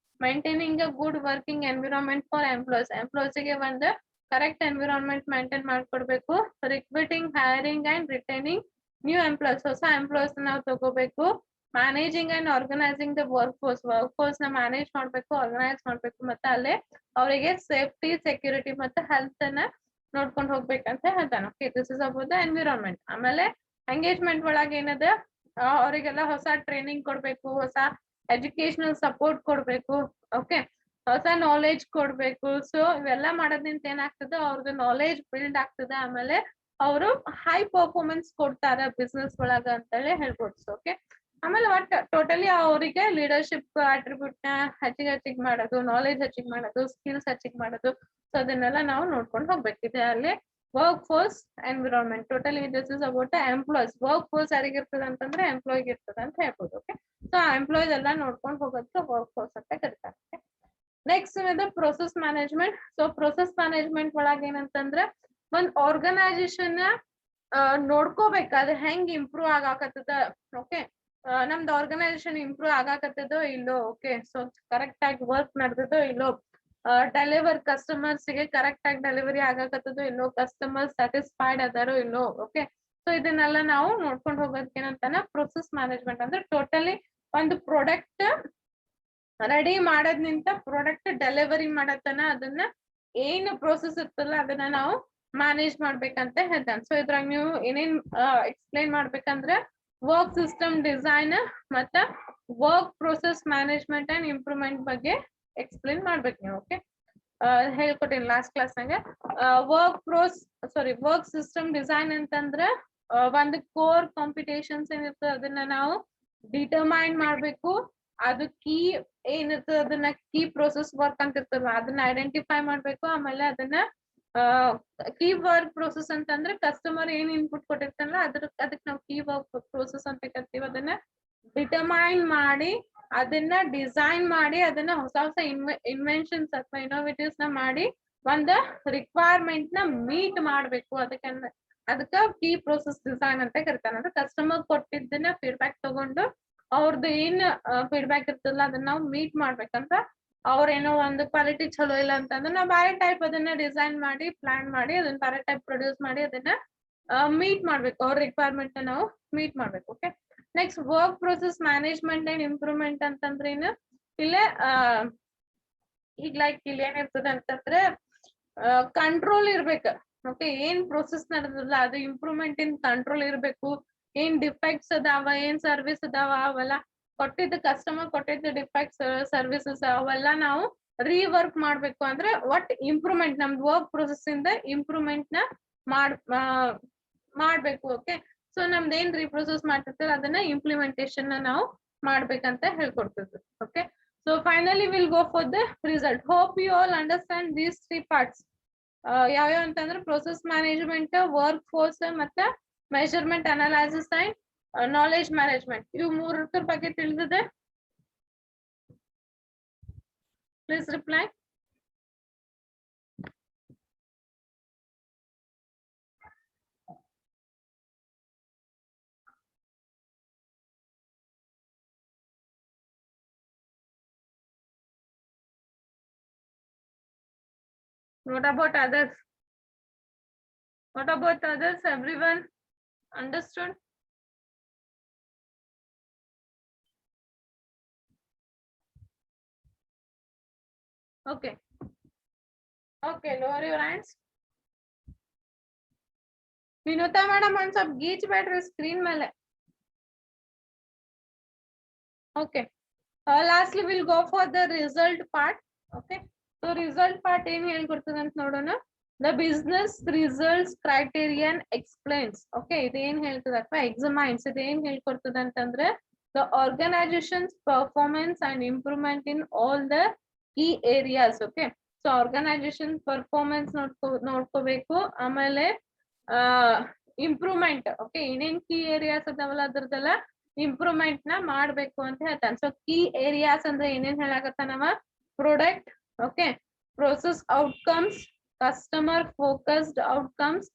maintaining a good working environment for employees ಗೆ ಒಂದು ಕರೆಕ್ಟ್ ಎನ್ವಿರಾನ್ಮೆಂಟ್ ಮೇಂಟೈನ್ ಮಾಡ್ಕೊಡ್ಬೇಕು. Recruiting, hiring and retaining new employees, ಹೊಸ ಎಂಪ್ಲಾಯ್ಸ್ ನಾವು ತಗೋಬೇಕು. Managing and organising the work force ನ ಮ್ಯಾನೇಜ್ ಮಾಡ್ಬೇಕು, ಆರ್ಗನೈಸ್ ಮಾಡ್ಬೇಕು, ಮತ್ತೆ ಅಲ್ಲೇ ಅವರಿಗೆ ಸೇಫ್ಟಿ, ಸೆಕ್ಯೂರಿಟಿ ಮತ್ತೆ ಹೆಲ್ತ್ ಅನ್ನ ನೋಡ್ಕೊಂಡು ಹೋಗ್ಬೇಕಂತ ಹೇಳ್ತಾನೆ. Okay, this is about the environment. ಆಮೇಲೆ ಎಂಗೇಜ್ಮೆಂಟ್ ಒಳಗೆ ಏನದ, ಅವರಿಗೆಲ್ಲ ಹೊಸ ಟ್ರೈನಿಂಗ್ ಕೊಡ್ಬೇಕು, ಹೊಸ ಎಜುಕೇಶನಲ್ ಸಪೋರ್ಟ್ ಕೊಡ್ಬೇಕು. ಓಕೆ, ಹೊಸ ನಾಲೆಜ್ ಕೊಡ್ಬೇಕು. ಸೊ ಇವೆಲ್ಲ ಮಾಡೋದ್ರಿಂದ ಏನಾಗ್ತದೆ, ಅವ್ರದ್ದು ನಾಲೆಜ್ ಬಿಲ್ಡ್ ಆಗ್ತದೆ. ಆಮೇಲೆ ಅವರು ಹೈ ಪರ್ಫಾರ್ಮೆನ್ಸ್ ಕೊಡ್ತಾರೆ ಬಿಸ್ನೆಸ್ ಒಳಗ ಅಂತೇಳಿ ಹೇಳ್ಬೋದು. ಓಕೆ, ಆಮೇಲೆ ಒಟ್ಟು ಟೋಟಲಿ ಅವರಿಗೆ ಲೀಡರ್ಶಿಪ್ ಅಟ್ರಿಬ್ಯೂಟ್ ನ ಹೆಚ್ಚಿಗೆ ಮಾಡೋದು, ನಾಲೆಜ್ ಹೆಚ್ಚಿಗೆ ಮಾಡೋದು, ಸ್ಕಿಲ್ಸ್ ಹೆಚ್ಚಿಗೆ ಮಾಡೋದು. ಸೊ ಅದನ್ನೆಲ್ಲ ನಾವು ನೋಡ್ಕೊಂಡು ಹೋಗ್ಬೇಕಿದೆ. ಅಲ್ಲಿ work force environment, totally this is about employees. Work force ಯಾರಿಗಿರ್ತದೆ ಅಂತಂದ್ರೆ ಎಂಪ್ಲಾಯ್ಗೆ ಇರ್ತದೆ ಅಂತ ಹೇಳ್ಬೋದು. ಓಕೆ, ಸೊ ಆ ಎಂಪ್ಲಾಯ್ಸ್ ಎಲ್ಲ ನೋಡ್ಕೊಂಡು ಹೋಗೋದಕ್ಕೆ ವರ್ಕ್ ಫೋರ್ಸ್ ಅಂತ ಕರೀತಾರೆ. ನೆಕ್ಸ್ಟ್ ಇದೆ process management. So process management ಒಳಗೆ ಏನಂತಂದ್ರೆ ಒಂದ್ ಆರ್ಗನೈಸೇಷನ್ ನೋಡ್ಕೋಬೇಕಾದ್ರೆ ಹೆಂಗ್ ಇಂಪ್ರೂವ್ ಆಗಾಕತ್ತದ. ಓಕೆ, ನಮ್ದು ಆರ್ಗನೈಸೇಷನ್ ಇಂಪ್ರೂವ್ ಆಗಾಕತ್ತದೋ ಇಲ್ಲೋ. ಓಕೆ, ಸೊ ಕರೆಕ್ಟ್ ಆಗಿ ವರ್ಕ್ ನಡೆದದೋ ಇಲ್ಲೋ, ಕಸ್ಟಮರ್ಸ್ ಗೆ ಕರೆಕ್ಟ್ ಆಗಿ ಡೆಲಿವರಿ ಆಗಾಕತ್ತದೋ ಇಲ್ಲೋ, ಕಸ್ಟಮರ್ ಸ್ಯಾಟಿಸ್ಫೈಡ್ ಅದಾರೋ ಇಲ್ಲೋ. ಓಕೆ, ಸೊ ಇದನ್ನೆಲ್ಲ ನಾವು ನೋಡ್ಕೊಂಡು ಹೋಗೋದಕ್ಕೆ ಏನಂತಾನ ಪ್ರೊಸೆಸ್ ಮ್ಯಾನೇಜ್ಮೆಂಟ್. ಅಂದ್ರೆ ಟೋಟಲಿ ಒಂದು ಪ್ರಾಡಕ್ಟ್ ರೆಡಿ ಮಾಡೋದ್ನಿಂತ ಪ್ರಾಡಕ್ಟ್ ಡೆಲಿವರಿ ಮಾಡತನ ಅದನ್ನ ಏನು ಪ್ರೋಸೆಸ್ ಇರ್ತಲ್ಲ ಅದನ್ನ ನಾವು ಮ್ಯಾನೇಜ್ ಮಾಡ್ಬೇಕಂತ ಹೇಳ್ತಾನೆ. ಸೊ ಇದ್ರಾಗ ನೀವು ಏನೇನ್ ಎಕ್ಸ್ಪ್ಲೈನ್ ಮಾಡ್ಬೇಕಂದ್ರೆ ವರ್ಕ್ ಸಿಸ್ಟಮ್ ಡಿಸೈನ್ ಮತ್ತ work process management and improvement ಬಗ್ಗೆ ಎಕ್ಸ್ಪ್ಲೈನ್ ಮಾಡ್ಬೇಕು ನೀವು. ಓಕೆ, ಹೇಳ್ಕೊಟ್ಟೇನಿ ಲಾಸ್ಟ್ ಕ್ಲಾಸ್ನಾಗ. ವರ್ಕ್ ಸಿಸ್ಟಮ್ ಡಿಸೈನ್ ಅಂತಂದ್ರೆ ಒಂದು ಕೋರ್ ಕಾಂಪಿಟೇಷನ್ಸ್ ಏನಿರ್ತದೆ ಅದನ್ನ ನಾವು ಡಿಟರ್ಮೈನ್ ಮಾಡ್ಬೇಕು. ಅದು ಕೀ ಏನಿರ್ತದೆ ಅದನ್ನ ಕೀ ಪ್ರೊಸೆಸ್ ವರ್ಕ್ ಅಂತ ಇರ್ತದ ಅದನ್ನ ಐಡೆಂಟಿಫೈ ಮಾಡ್ಬೇಕು. ಆಮೇಲೆ ಅದನ್ನ ಕೀ ವರ್ಕ್ ಪ್ರೊಸೆಸ್ ಅಂತಂದ್ರೆ ಕಸ್ಟಮರ್ ಏನ್ ಇನ್ಪುಟ್ ಕೊಟ್ಟಿರ್ತಾನಲ್ಲ ಅದಕ್ಕೆ ನಾವು ಕೀ ವರ್ಕ್ ಪ್ರೊಸೆಸ್ ಅಂತ ಕರಿತೀವಿ. ಅದನ್ನ ಡಿಟರ್ಮೈನ್ ಮಾಡಿ, ಅದನ್ನ ಡಿಸೈನ್ ಮಾಡಿ, ಅದನ್ನ ಹೊಸ ಹೊಸ ಇನ್ವೆನ್ಷನ್ಸ್ ಅಥವಾ ಇನೋವೇಟಿವ್ಸ್ ನ ಮಾಡಿ ಒಂದ ರಿಕ್ವೈರ್ಮೆಂಟ್ ನ ಮೀಟ್ ಮಾಡ್ಬೇಕು. ಅದಕ್ಕ ಕೀ ಪ್ರೊಸೆಸ್ ಡಿಸೈನ್ ಅಂತ ಕರಿತಾನೆ. ಅಂದ್ರೆ ಕಸ್ಟಮರ್ ಕೊಟ್ಟಿದ್ದನ್ನ ಫೀಡ್ಬ್ಯಾಕ್ ತಗೊಂಡು ಅವ್ರದ್ದು ಏನ್ ಫೀಡ್ಬ್ಯಾಕ್ ಇರ್ತದಲ್ಲ ಅದನ್ನ ನಾವು ಮೀಟ್ ಮಾಡ್ಬೇಕಂತ. ಅವ್ರೇನೋ ಒಂದು ಕ್ವಾಲಿಟಿ ಚಲೋ ಇಲ್ಲ ಅಂತಂದ್ರೆ ನಾವು ಬೇರೆ ಟೈಪ್ ಅದನ್ನ ಡಿಸೈನ್ ಮಾಡಿ, ಪ್ಲಾನ್ ಮಾಡಿ, ಅದನ್ನ ಬೇರೆ ಟೈಪ್ ಪ್ರೊಡ್ಯೂಸ್ ಮಾಡಿ ಅದನ್ನ ಮೀಟ್ ಮಾಡ್ಬೇಕು. ಅವ್ರ ರಿಕ್ವೈರ್ಮೆಂಟ್ ನಾವು ಮೀಟ್ ಮಾಡ್ಬೇಕು. Okay, next work process management and improvement ಅಂತಂದ್ರೆ ಏನು, ಇಲ್ಲೇ ಈಗ ಲೈಕ್ ಇಲ್ಲಿ ಏನಿರ್ತದೆ ಅಂತಂದ್ರೆ ಕಂಟ್ರೋಲ್ ಇರ್ಬೇಕು. ಓಕೆ, ಏನ್ ಪ್ರೊಸೆಸ್ ನಡೆದಲ್ಲ ಅದು ಇಂಪ್ರೂವ್ಮೆಂಟ್ ಇನ್ ಕಂಟ್ರೋಲ್ ಇರ್ಬೇಕು. ಏನ್ ಡಿಫೆಕ್ಟ್ಸ್ ಅದಾವ, ಏನ್ ಸರ್ವಿಸ್ ಅದಾವ, ಅವೆಲ್ಲ ಕೊಟ್ಟಿದ್ದ ಕಸ್ಟಮರ್ ಕೊಟ್ಟಿದ್ದ ಡಿಫೆಕ್ಟ್ಸ್ ಸರ್ವಿಸಸ್ ಅವೆಲ್ಲ ನಾವು ರೀವರ್ಕ್ ಮಾಡ್ಬೇಕು. ಅಂದ್ರೆ ಒಟ್ ಇಂಪ್ರೂವ್ಮೆಂಟ್ ನಮ್ದು ವರ್ಕ್ ಪ್ರೊಸೆಸ್ ಇಂದ ಇಂಪ್ರೂವ್ಮೆಂಟ್ ನ ಮಾಡ್ಬೇಕು. ಓಕೆ, ಸೊ ನಮ್ದು ಏನ್ ರೀಪ್ರೊಸೆಸ್ ಮಾಡ್ತಿರ್ತೀವಿ ಅದನ್ನ ಇಂಪ್ಲಿಮೆಂಟೇಶನ್ ನಾವು ಮಾಡ್ಬೇಕಂತ ಹೇಳ್ಕೊಡ್ತಿದ್ವಿ. Okay, so finally will go for the result. Hope you all understand these 3 parts. ಯಾವ್ಯಾವ ಅಂತಂದ್ರೆ ಪ್ರೊಸೆಸ್ ಮ್ಯಾನೇಜ್ಮೆಂಟ್, ವರ್ಕ್ ಫೋರ್ಸ್ ಮತ್ತೆ measurement analysis and knowledge management. ಇವು 3 ಬಗ್ಗೆ ತಿಳಿದಿದೆ? Please reply. What about others? What about others? Everyone understood? Okay. Okay, lower your hands. Vinutha madam, once up gauge battery screen mele. Okay. Lastly, we'll go for the result part. Okay. So result part ಏನು ಹೇಳ್ಕೊಡ್ತದೆ ಅಂತ ನೋಡೋಣ. The business results criterion explains. Okay, ಇದೇನ್ ಹೇಳ್ತದೆ ಅಥವಾ examines ಇದೇನ್ ಹೇಳ್ಕೊಡ್ತದೆ ಅಂತಂದ್ರೆ the organization's performance and improvement in all the key areas. Okay, so organization performance ನೋಡ್ಕೋಬೇಕು. ಆಮೇಲೆ ಇಂಪ್ರೂವ್ಮೆಂಟ್. ಓಕೆ, ಏನೇನ್ ಕೀ ಏರಿಯಾಸ್ ಅದಾವಲ್ಲ ಅದ್ರದ್ದೆಲ್ಲ ಇಂಪ್ರೂವ್ಮೆಂಟ್ ನ ಮಾಡ್ಬೇಕು ಅಂತ ಹೇಳ್ತಾನೆ. ಸೊ ಕೀ ಏರಿಯಾಸ್ ಅಂದ್ರೆ ಏನೇನ್ ಹೇಳಕತ್ತಾನವ, product, okay, process outcomes, customer focused outcomes,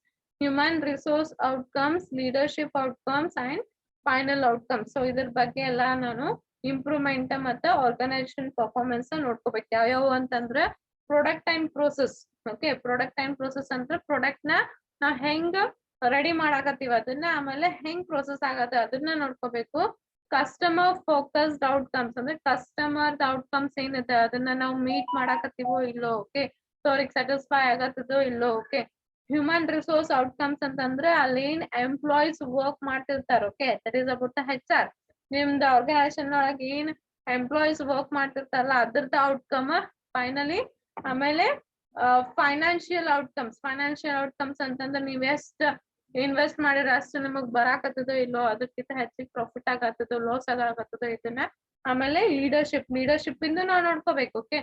human resource outcomes, leadership outcomes and final outcomes. So ಇದ್ರ ಬಗ್ಗೆ ಎಲ್ಲ ನಾನು ಇಂಪ್ರೂವ್ಮೆಂಟ್ ಮತ್ತೆ ಆರ್ಗನೈಸೇಷನ್ ಪರ್ಫಾರ್ಮೆನ್ಸ್ ನೋಡ್ಕೋಬೇಕು. ಯಾವ್ಯಾವ ಅಂತಂದ್ರೆ product and process. Okay, product and process ಅಂದ್ರೆ ಪ್ರಾಡಕ್ಟ್ ನ ನಾವ್ ಹೆಂಗ್ ರೆಡಿ ಮಾಡಾಕತ್ತೀವಿ ಅದನ್ನ, ಆಮೇಲೆ ಹೆಂಗ್ ಪ್ರೋಸೆಸ್ ಆಗತ್ತೆ ಅದನ್ನ ನೋಡ್ಕೋಬೇಕು. ಕಸ್ಟಮರ್ ಫೋಕಸ್ಡ್ ಔಟ್ಕಮ್ಸ್ ಅಂದ್ರೆ ಕಸ್ಟಮರ್ ಔಟ್ಕಮ್ಸ್ ಏನಿದೆ ಅದನ್ನ ನಾವು ಮೀಟ್ ಮಾಡಾಕತ್ತೀವೋ ಇಲ್ಲೋ. ಓಕೆ, ಸೊ ಅವ್ರಿಗೆ ಸ್ಯಾಟಿಸ್ಫೈ ಆಗತ್ತದೋ ಇಲ್ಲೋ. ಓಕೆ, ಹ್ಯೂಮನ್ ರಿಸೋರ್ಸ್ ಔಟ್ಕಮ್ಸ್ ಅಂತಂದ್ರೆ ಅಲ್ಲಿ ಏನ್ ಎಂಪ್ಲಾಯೀಸ್ ವರ್ಕ್ ಮಾಡ್ತಿರ್ತಾರೆ. Okay, that is about the HR. ನಿಮ್ದು ಆರ್ಗನೈಸೇಷನ್ ಒಳಗೆ ಏನ್ ಎಂಪ್ಲಾಯೀಸ್ ವರ್ಕ್ ಮಾಡ್ತಿರ್ತಾರಲ್ಲ ಅದ್ರದ್ದು ಔಟ್ಕಮ್ ಫೈನಲಿ. ಆಮೇಲೆ ಫೈನಾನ್ಷಿಯಲ್ ಔಟ್ಕಮ್ಸ್ ಅಂತಂದ್ರೆ ನೀವ್ ಎಷ್ಟ್ ಇನ್ವೆಸ್ಟ್ ಮಾಡಿದ್ರೆ ಅಷ್ಟು ನಿಮಗ್ ಬರಾಕತ್ತದೋ ಇಲ್ಲೋ, ಅದಕ್ಕಿಂತ ಹೆಚ್ಚಿಗೆ ಪ್ರಾಫಿಟ್ ಆಗತ್ತದೋ ಲಾಸ್ ಆಗತ್ತದೋ ಇದನ್ನ. ಆಮೇಲೆ ಲೀಡರ್ಶಿಪ್ ಇಂದು ನಾವ್ ನೋಡ್ಕೋಬೇಕು. ಓಕೆ,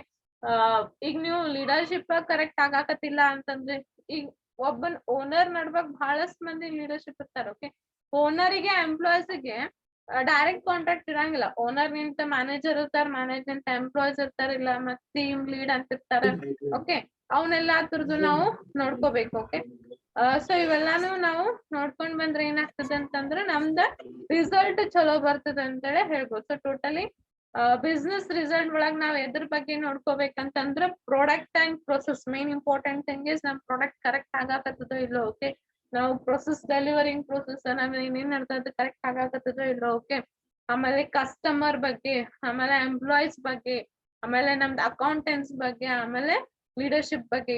ಈಗ ನೀವು ಲೀಡರ್ಶಿಪ್ ಕರೆಕ್ಟ್ ಆಗಾಕತ್ತಿಲ್ಲ ಅಂತಂದ್ರೆ, ಈಗ ಒಬ್ಬನ್ ಓನರ್ ನಡ್ಬಾಗ ಬಹಳಷ್ಟು ಮಂದಿ ಲೀಡರ್ಶಿಪ್ ಇರ್ತಾರೆ. ಓಕೆ, ಓನರಿಗೆ ಎಂಪ್ಲಾಯೀಸ್ಗೆ ಡೈರೆಕ್ಟ್ ಕಾಂಟ್ಯಾಕ್ಟ್ ಇರಂಗಿಲ್ಲ. ಓನರ್ ನಿಂತ ಮ್ಯಾನೇಜರ್ ಇರ್ತಾರ, ಮ್ಯಾನೇಜರ್ ನಿಂತ ಎಂಪ್ಲಾಯೀಸ್ ಇರ್ತಾರ, ಇಲ್ಲ ಮತ್ ಟೀಮ್ ಲೀಡ್ ಅಂತ ಇರ್ತಾರ. ಓಕೆ, ಅವನ್ನೆಲ್ಲಾ ತರದ್ದು ನಾವು ನೋಡ್ಕೋಬೇಕು. ಓಕೆ, ಸೊ ಇವೆಲ್ಲಾನು ನಾವು ನೋಡ್ಕೊಂಡ್ ಬಂದ್ರೆ ಏನಾಗ್ತದೆ ಅಂತಂದ್ರೆ ನಮ್ದ ರಿಸಲ್ಟ್ ಚಲೋ ಬರ್ತದೆ ಅಂತೇಳಿ ಹೇಳ್ಬೋದು. ಸೊ ಟೋಟಲಿ ಬಿಸ್ನೆಸ್ ರಿಸಲ್ಟ್ ಒಳಗ್ ನಾವ್ ಎದ್ರ ಬಗ್ಗೆ ನೋಡ್ಕೋಬೇಕಂತಂದ್ರ product and process. Main important thing is ನಮ್ ಪ್ರಾಡಕ್ಟ್ ಕರೆಕ್ಟ್ ಆಗಾಕತ್ತದೋ ಇಲ್ಲೋ. ಓಕೆ, ನಾವು ಪ್ರೊಸೆಸ್ ಡೆಲಿವರಿಂಗ್ ಪ್ರೊಸೆಸ್ ನಾವ್ ಏನೇನ್ ನಡ್ದದ ಕರೆಕ್ಟ್ ಆಗಾಕತ್ತದೋ ಇಲ್ಲೋ. ಓಕೆ, ಆಮೇಲೆ ಕಸ್ಟಮರ್ ಬಗ್ಗೆ, ಆಮೇಲೆ ಎಂಪ್ಲಾಯೀಸ್ ಬಗ್ಗೆ, ಆಮೇಲೆ ನಮ್ದು ಅಕೌಂಟೆಂಟ್ಸ್ ಬಗ್ಗೆ, ಆಮೇಲೆ ಲೀಡರ್ಶಿಪ್ ಬಗ್ಗೆ,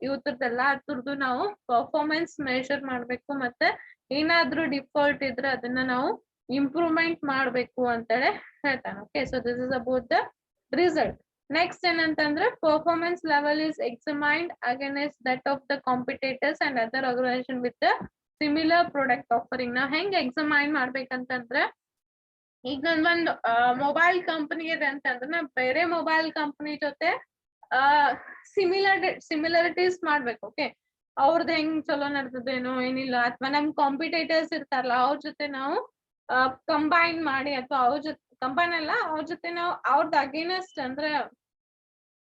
ಇವತ್ತರ್ದೆಲ್ಲ ಅದ್ರದ್ದು ನಾವು ಪರ್ಫಾರ್ಮೆನ್ಸ್ ಮೆಷರ್ ಮಾಡ್ಬೇಕು. ಮತ್ತೆ ಏನಾದ್ರೂ ಡಿಫಾಲ್ಟ್ ಇದ್ರೆ ಅದನ್ನ ನಾವು ಇಂಪ್ರೂವ್ಮೆಂಟ್ ಮಾಡ್ಬೇಕು ಅಂತೇಳಿ ಹೇಳ್ತಾನೆ. Okay, so this is about the result. Next ಏನಂತಂದ್ರೆ performance level is examined against that of the competitors and other organisation with similar product offering. ನಾವ್ ಹೆಂಗ್ ಎಕ್ಸಾಮೈನ್ ಮಾಡ್ಬೇಕಂತಂದ್ರೆ, ಈಗ ನನ್ಗೊಂದು ಮೊಬೈಲ್ ಕಂಪನಿ ಇದೆ ಅಂತಂದ್ರೆ ನಾ ಬೇರೆ ಮೊಬೈಲ್ ಕಂಪನಿ ಜೊತೆ ಸಿಮಿಲರಿಟೀಸ್ ಮಾಡ್ಬೇಕು. ಓಕೆ, ಅವ್ರದ್ದು ಹೆಂಗ್ ಚಲೋ ನಡ್ದದೇನೋ ಏನಿಲ್ಲ, ಅಥವಾ ನಮ್ ಕಾಂಪಿಟೇಟರ್ಸ್ ಇರ್ತಾರಲ್ಲ ಅವ್ರ ಜೊತೆ ನಾವು ಕಂಬೈನ್ ಮಾಡಿ, ಅಥವಾ ಅವ್ರ ಜೊತೆ ಕಂಬೈನ್ ಅಲ್ಲ, ಅವ್ರ ಜೊತೆ ನಾವು ಅವ್ರದ್ದು ಅಗೇನೆಸ್ಟ್ ಅಂದ್ರೆ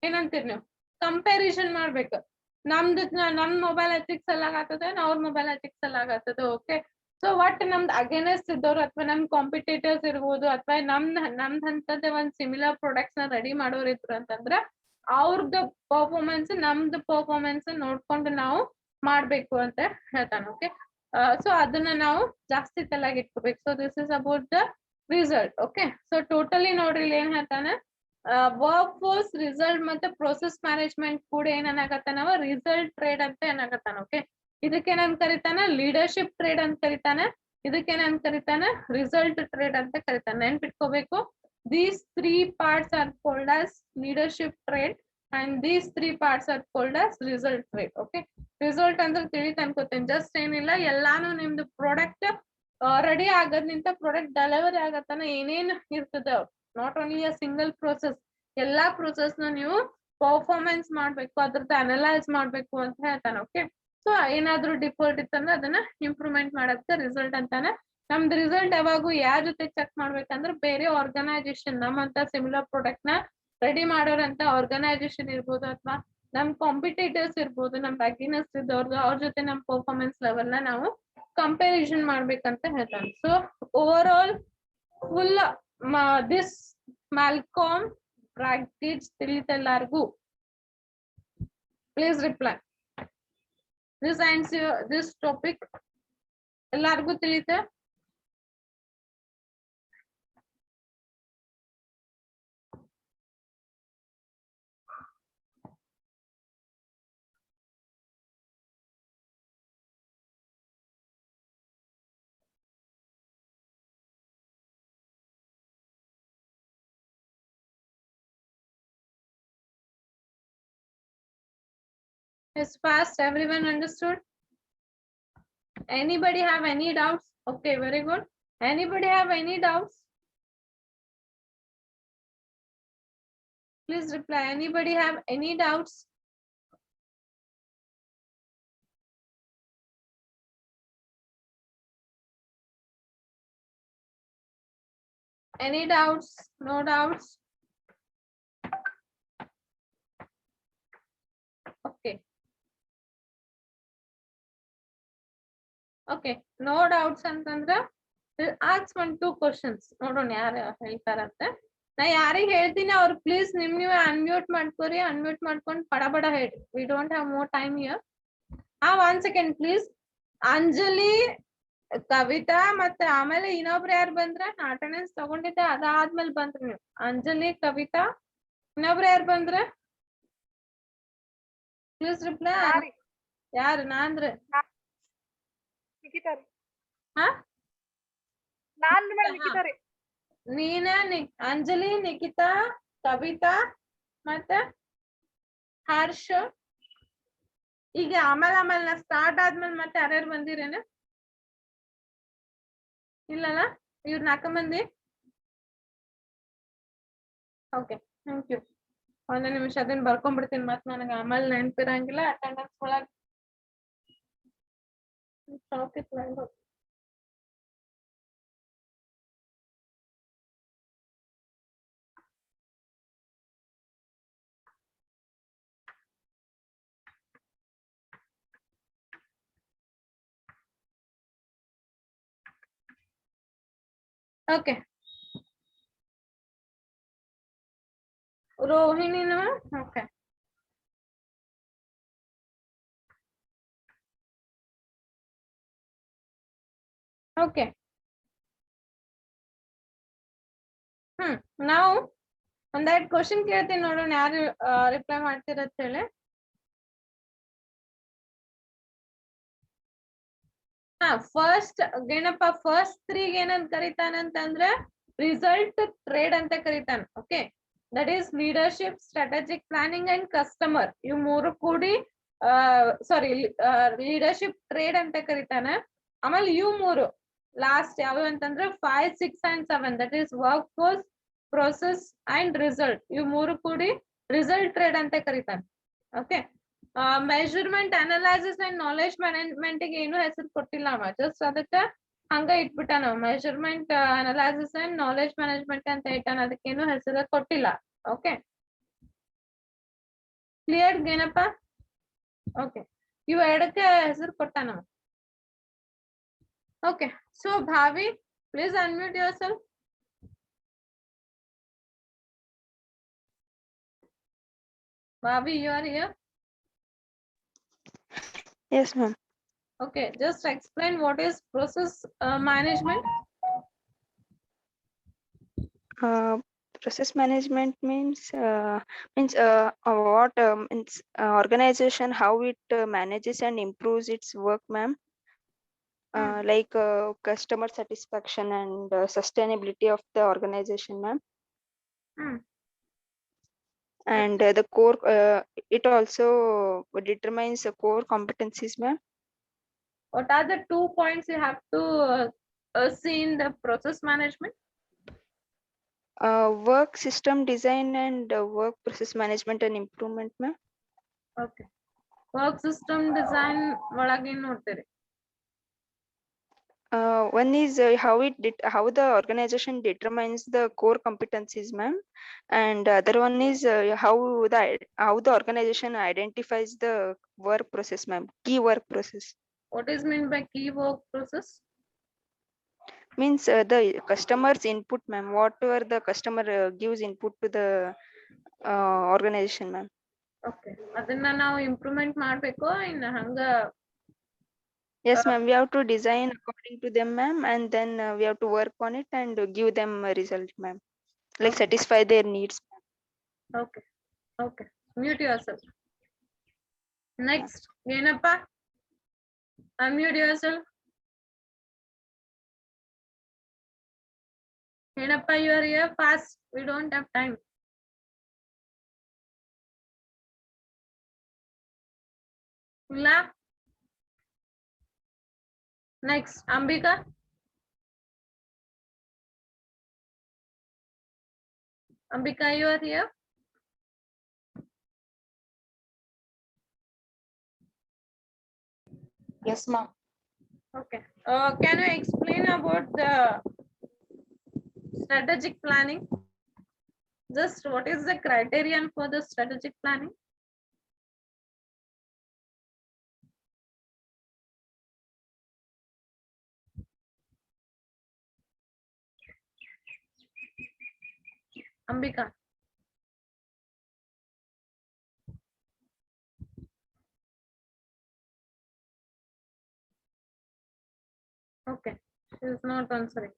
ಏನಂತೀರಿ ನೀವು, ಕಂಪ್ಯಾರಿಸನ್ ಮಾಡ್ಬೇಕು. ನಮ್ ಮೊಬೈಲ್ ಎಥಿಕ್ಸ್ ಎಲ್ಲ ಆಗತ್ತದ, ಅವ್ರ ಮೊಬೈಲ್ ಎಥಿಕ್ಸ್ ಎಲ್ಲ ಆಗತ್ತದ. ಓಕೆ, ಸೊ ಒಟ್ ನಮ್ದು ಅಗೇನೆಸ್ಟ್ ಇದ್ದವ್ರು ಅಥವಾ ನಮ್ ಕಾಂಪಿಟೇಟರ್ಸ್ ಇರ್ಬೋದು, ಅಥವಾ ನಮ್ದಂತದ್ದೇ ಒಂದ್ ಸಿಮಿಲರ್ ಪ್ರಾಡಕ್ಟ್ಸ್ ನ ರೆಡಿ ಮಾಡೋರು ಇದ್ರು ಅಂತಂದ್ರ ಅವ್ರದ್ದು ಪರ್ಫಾರ್ಮೆನ್ಸ್ ನಮ್ದು ಪರ್ಫಾರ್ಮೆನ್ಸ್ ನೋಡ್ಕೊಂಡು ನಾವು ಮಾಡ್ಬೇಕು ಅಂತ ಹೇಳ್ತಾನೆ. ಓಕೆ, ಸೊ ಅದನ್ನ ನಾವು ಜಾಸ್ತಿ ತಲೆಗೆ ಇಟ್ಕೋಬೇಕು. So this is about the result. Okay, so totally ನೋಡ್ರಿ ಇಲ್ಲಿ ಏನ್ ಹೇಳ್ತಾನೆ, ವರ್ಕ್ ಫೋರ್ಸ್ ರಿಸಲ್ಟ್ ಮತ್ತೆ ಪ್ರೊಸೆಸ್ ಮ್ಯಾನೇಜ್ಮೆಂಟ್ ಕೂಡ ಏನಾಗತ್ತಾನವ ರಿಸಲ್ಟ್ ಟ್ರೇಡ್ ಅಂತ ಏನಾಗತ್ತಾನ. ಓಕೆ, ಇದಕ್ಕೇನಂತ ಕರಿತಾನ ಲೀಡರ್ಶಿಪ್ ಟ್ರೇಡ್ ಅಂತ ಕರಿತಾನೆ, ಇದಕ್ಕೇನಂತ ಕರಿತಾನ ರಿಸಲ್ಟ್ ಟ್ರೇಡ್ ಅಂತ ಕರಿತಾನೆ. ನೆನ್ಪಿಟ್ಕೋಬೇಕು, these three parts are called as leadership trait and these three parts are called as result trait. Okay, result ಅಂದ್ರೆ ತಿಳಿತ ಅನ್ಕೋತೀನಿ, ಜಸ್ಟ್ ಏನಿಲ್ಲ ಎಲ್ಲಾನು ನಿಮ್ದು ಪ್ರಾಡಕ್ಟ್ ರೆಡಿ ಆಗದ್ನಿಂತ ಪ್ರಾಡಕ್ಟ್ ಡೆಲಿವರಿ ಆಗತ್ತನ ಏನೇನ್ ಇರ್ತದ, not only a single process, ಎಲ್ಲಾ ಪ್ರೊಸೆಸ್ ನ ನೀವು ಪರ್ಫಾರ್ಮೆನ್ಸ್ ಮಾಡ್ಬೇಕು, ಅದ್ರದ್ದು ಅನಲೈಸ್ ಮಾಡ್ಬೇಕು ಅಂತ ಹೇಳ್ತಾನೆ. ಓಕೆ, ಸೊ ಏನಾದ್ರೂ ಡಿಫಾಲ್ಟ್ ಇತ್ತಂದ್ರೆ ಅದನ್ನ ಇಂಪ್ರೂವ್ಮೆಂಟ್ ಮಾಡಕ್ಕೆ ರಿಸಲ್ಟ್ ಅಂತಾನೆ. ನಮ್ದು ರಿಸಲ್ಟ್ ಯಾವಾಗೂ ಯಾರ ಜೊತೆ ಚೆಕ್ ಮಾಡ್ಬೇಕಂದ್ರೆ ಬೇರೆ ಆರ್ಗನೈಸೇಷನ್, ನಮ್ಮಂತ ಸಿಮಿಲರ್ ಪ್ರಾಡಕ್ಟ್ ನ ರೆಡಿ ಮಾಡೋರಂತ ಆರ್ಗನೈಸೇಷನ್ ಇರ್ಬೋದು, ಅಥವಾ ನಮ್ ಕಾಂಪಿಟೇಟರ್ಸ್ ಇರ್ಬೋದು, ನಮ್ ಅಗೇನೆಸ್ಟ್ ಇದ್ದವ್ರದ್ದು ಅವ್ರ ಜೊತೆ ನಮ್ ಪರ್ಫಾರ್ಮೆನ್ಸ್ ಲೆವೆಲ್ ನ ನಾವು ಕಂಪ್ಯಾರಿಸನ್ ಮಾಡ್ಬೇಕಂತ ಹೇಳ್ತಾನೆ. So over all full this Malcolm practice ತಿಳಿತ ಎಲ್ಲಾರ್ಗೂ? Please reply. This answer this topic ಎಲ್ಲಾರ್ಗೂ ತಿಳಿತ? Is fast, everyone understood? Anybody have any doubts? Okay, very good. Anybody have any doubts? Please reply. Anybody have any doubts? Any doubts? No doubts? Okay. Okay, no doubts ಅಂತಂದ್ರ Ask 1-2 questions. ನೋಡೋಣ ಯಾರು ಹೇಳ್ತಾರಂತೆ. ನಾ ಯಾರಿಗೆ ಹೇಳ್ತೀನಿ ಅವ್ರು ಪ್ಲೀಸ್ ನೀವು ಅನ್ಮ್ಯೂಟ್ ಮಾಡ್ಕೋರಿ, ಅನ್ಮ್ಯೂಟ್ ಮಾಡ್ಕೊಂಡು ಪಡ ಪಡ ಹೇಳಿ. We don't have more time here. 1 second please. Anjali, Kavita ಮತ್ತೆ ಆಮೇಲೆ ಇನ್ನೊಬ್ರು ಯಾರು ಬಂದ್ರೆ ಅಟೆಂಡೆನ್ಸ್ ತಗೊಂಡಿದ್ದೆ ಅದಾದ್ಮೇಲೆ ಬಂದ್ರಿ ನೀವು. ಅಂಜಲಿ, ಕವಿತಾ, ಇನ್ನೊಬ್ರು ಯಾರು ಬಂದ್ರೆ ಪ್ಲೀಸ್ ರಿಪ್ಲೈ. ಯಾರು? ನಾನ್ರಿ ನಿಖಿತಾ ರೀ. ಹಾ ನಾನ್ ಮೇಡಮ್ ನಿಖಿತಾ ರೀ. ನೀನ, ಅಂಜಲಿ, ನಿಖಿತಾ, ಕವಿತಾ ಮತ್ತೆ ಹರ್ಷ. ಈಗ ಆಮೇಲೆ ನಾ ಸ್ಟಾರ್ಟ್ ಆದ್ಮೇಲೆ ಮತ್ತೆ ಯಾರ್ಯಾರು ಬಂದಿರೇನ? ಇಲ್ಲಲ್ಲ, ಇವ್ರು 4 ಮಂದಿ. Okay, thank you. 1 ನಿಮಿಷ ಅದನ್ನ ಬರ್ಕೊಂಡ್ಬಿಡ್ತೀನಿ, ಮತ್ತೆ ನನಗೆ ಆಮೇಲೆ ನೆನಪಿರಂಗಿಲ್ಲ ಅಟೆಂಡೆನ್ಸ್ ಒಳಗೆ. ಓಕೆ, ರೋಹಿಣಿನ. Okay, okay. ನಾವು ಒಂದೆರಡು ಕ್ವಶನ್ ಕೇಳ್ತೀನಿ, ನೋಡೋಣ ಯಾರು ರಿಪ್ಲೈ ಮಾಡ್ತಿರತ್ ಹೇಳಿ. ಫಸ್ಟ್ ಏನಪ್ಪ, ಫಸ್ಟ್ 3 ಏನಂತ ಕರಿತಾನಂತಂದ್ರೆ ರಿಸಲ್ಟ್ ಟ್ರೇಡ್ ಅಂತ ಕರಿತಾನ. Okay, that is leadership, strategic planning and customer. ಇವ್ 3 ಕೂಡಿ ಸಾರಿ ಲೀಡರ್ಶಿಪ್ ಟ್ರೇಡ್ ಅಂತ ಕರಿತಾನ. ಆಮೇಲೆ ಇವ್ 3 ಲಾಸ್ಟ್ ಯಾವ್ದು ಅಂತಂದ್ರೆ 5, 6 and 7 that is work force, process and result. ಇವ್ 3 ಕೂಡಿ ರಿಸಲ್ಟ್ ಟ್ರೇಡ್ ಅಂತ ಕರಿತಾನ. Okay, measurement, analysis and knowledge management ಗೆ ಏನು ಹೆಸರು ಕೊಟ್ಟಿಲ್ಲ ಅವ, ಜಸ್ಟ್ ಅದಕ್ಕ ಹಂಗ ಇಟ್ಬಿಟ್ಟಾನ. ಮೆಜರ್ಮೆಂಟ್, ಅನಲೈಸಿಸ್ ಅಂಡ್ ನಾಲೆಜ್ ಮ್ಯಾನೇಜ್ಮೆಂಟ್ ಅಂತ ಇಟ್ಟಾನ, ಅದಕ್ಕೇನು ಹೆಸರು ಕೊಟ್ಟಿಲ್ಲ. ಓಕೆ, ಕ್ಲಿಯರ್ ಏನಪ್ಪ? ಓಕೆ, ಇವ್ ಎರಡಕ್ಕೆ ಹೆಸರು ಕೊಟ್ಟಾನ. ಓಕೆ, ಸೊ ಭಾವಿ, please unmute your self. Bobby, you are here? Yes, ma'am. Okay, just explain what is process management. Process management means what means organization, how it manages and improves its work, ma'am. Like customer satisfaction and sustainability of the organization, ma'am. And the core, it also determines the core competencies, ma'am. What are the 2 points you have to see in the process management? Work system design and work process management and improvement, ma'am. Okay, work system design ಒಳಗೆ ಏನ್ ನೋಡ್ತೀರಿ? One is how the organization determines the core competencies, ma'am, and other one is how the organization identifies the work process, ma'am, key work process. What is meant by key work process? Means the customer's input, ma'am, whatever the customer gives input to the organization, ma'am. Okay, ಅದನ್ನ ನಾವು ಇಂಪ್ರೂವ್ಮೆಂಟ್ ಮಾಡ್ಬೇಕು ಇನ್ನ ಹಂಗ? Yes, ma'am, we have to design according to them, ma'am, and then we have to work on it and give them a result, ma'am, like satisfy their needs. Okay, okay, mute yourself. Next, ಏನಪ್ಪ? Unmute yourself. ಏನಪ್ಪ, you are here fast, we don't have time. ಇಲ್ಲ? Next, Ambika. Ambika, you are here? Yes, ma'am. Okay. Can you explain about the strategic planning? Just what is the criterion for the strategic planning? Ambika. Okay, she is not answering.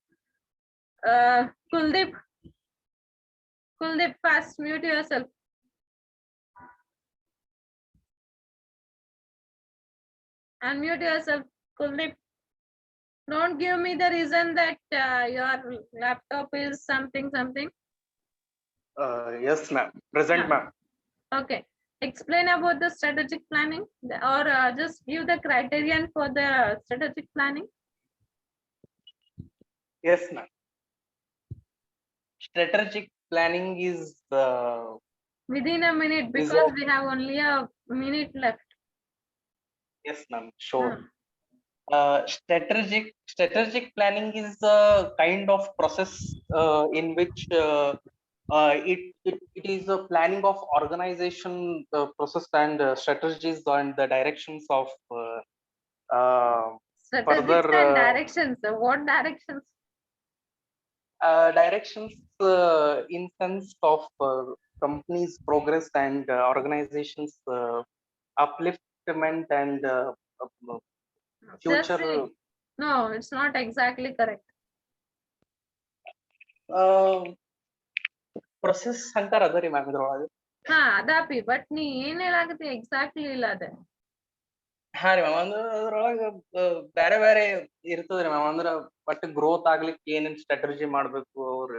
Kuldeep. Kuldeep, fast mute yourself. Unmute yourself, Kuldeep. Don't give me the reason that your laptop is something. Yes, ma'am. Present, Yeah. ma'am. Okay. Explain about the strategic planning or just give the criterion for the strategic planning. Yes, ma'am. Strategic planning is Within a minute, Is because a- we have only a minute left. yes, ma'am. Sure. Hmm. Strategic planning is a kind of process in which it is a planning of organization process and strategies and the directions of Strategics further and directions. What directions? directions in sense of companies progress and organizations upliftment and Just future see. No, it's not exactly correct. Process ಅಂತಾರ ಅದರಿ ಮ್ಯಾಮ್ ಇದ್ರೊಳಗೆ. ಹಾ ಅದಾಪಿ ಬಟ್ ನೀ ಏನ್ ಹೇಳಾಕತ್ತಿ ಎಕ್ಸಾಕ್ಟ್ಲಿ ಇಲ್ಲ ಅದ. ಹಾ ರೀ ಮ್ಯಾಮ್ ಅಂದ್ರ ಅದ್ರೊಳಗ ಬ್ಯಾರೆ ಬ್ಯಾರೆ ಇರ್ತದ್ರಿ ಮ್ಯಾಮ್ ಅಂದ್ರ ಬಟ್ ಗ್ರೋತ್ ಆಗ್ಲಿಕ್ಕೆ ಏನೇನ್ ಸ್ಟ್ರಾಟಜಿ ಮಾಡ್ಬೇಕು ಅವ್ರ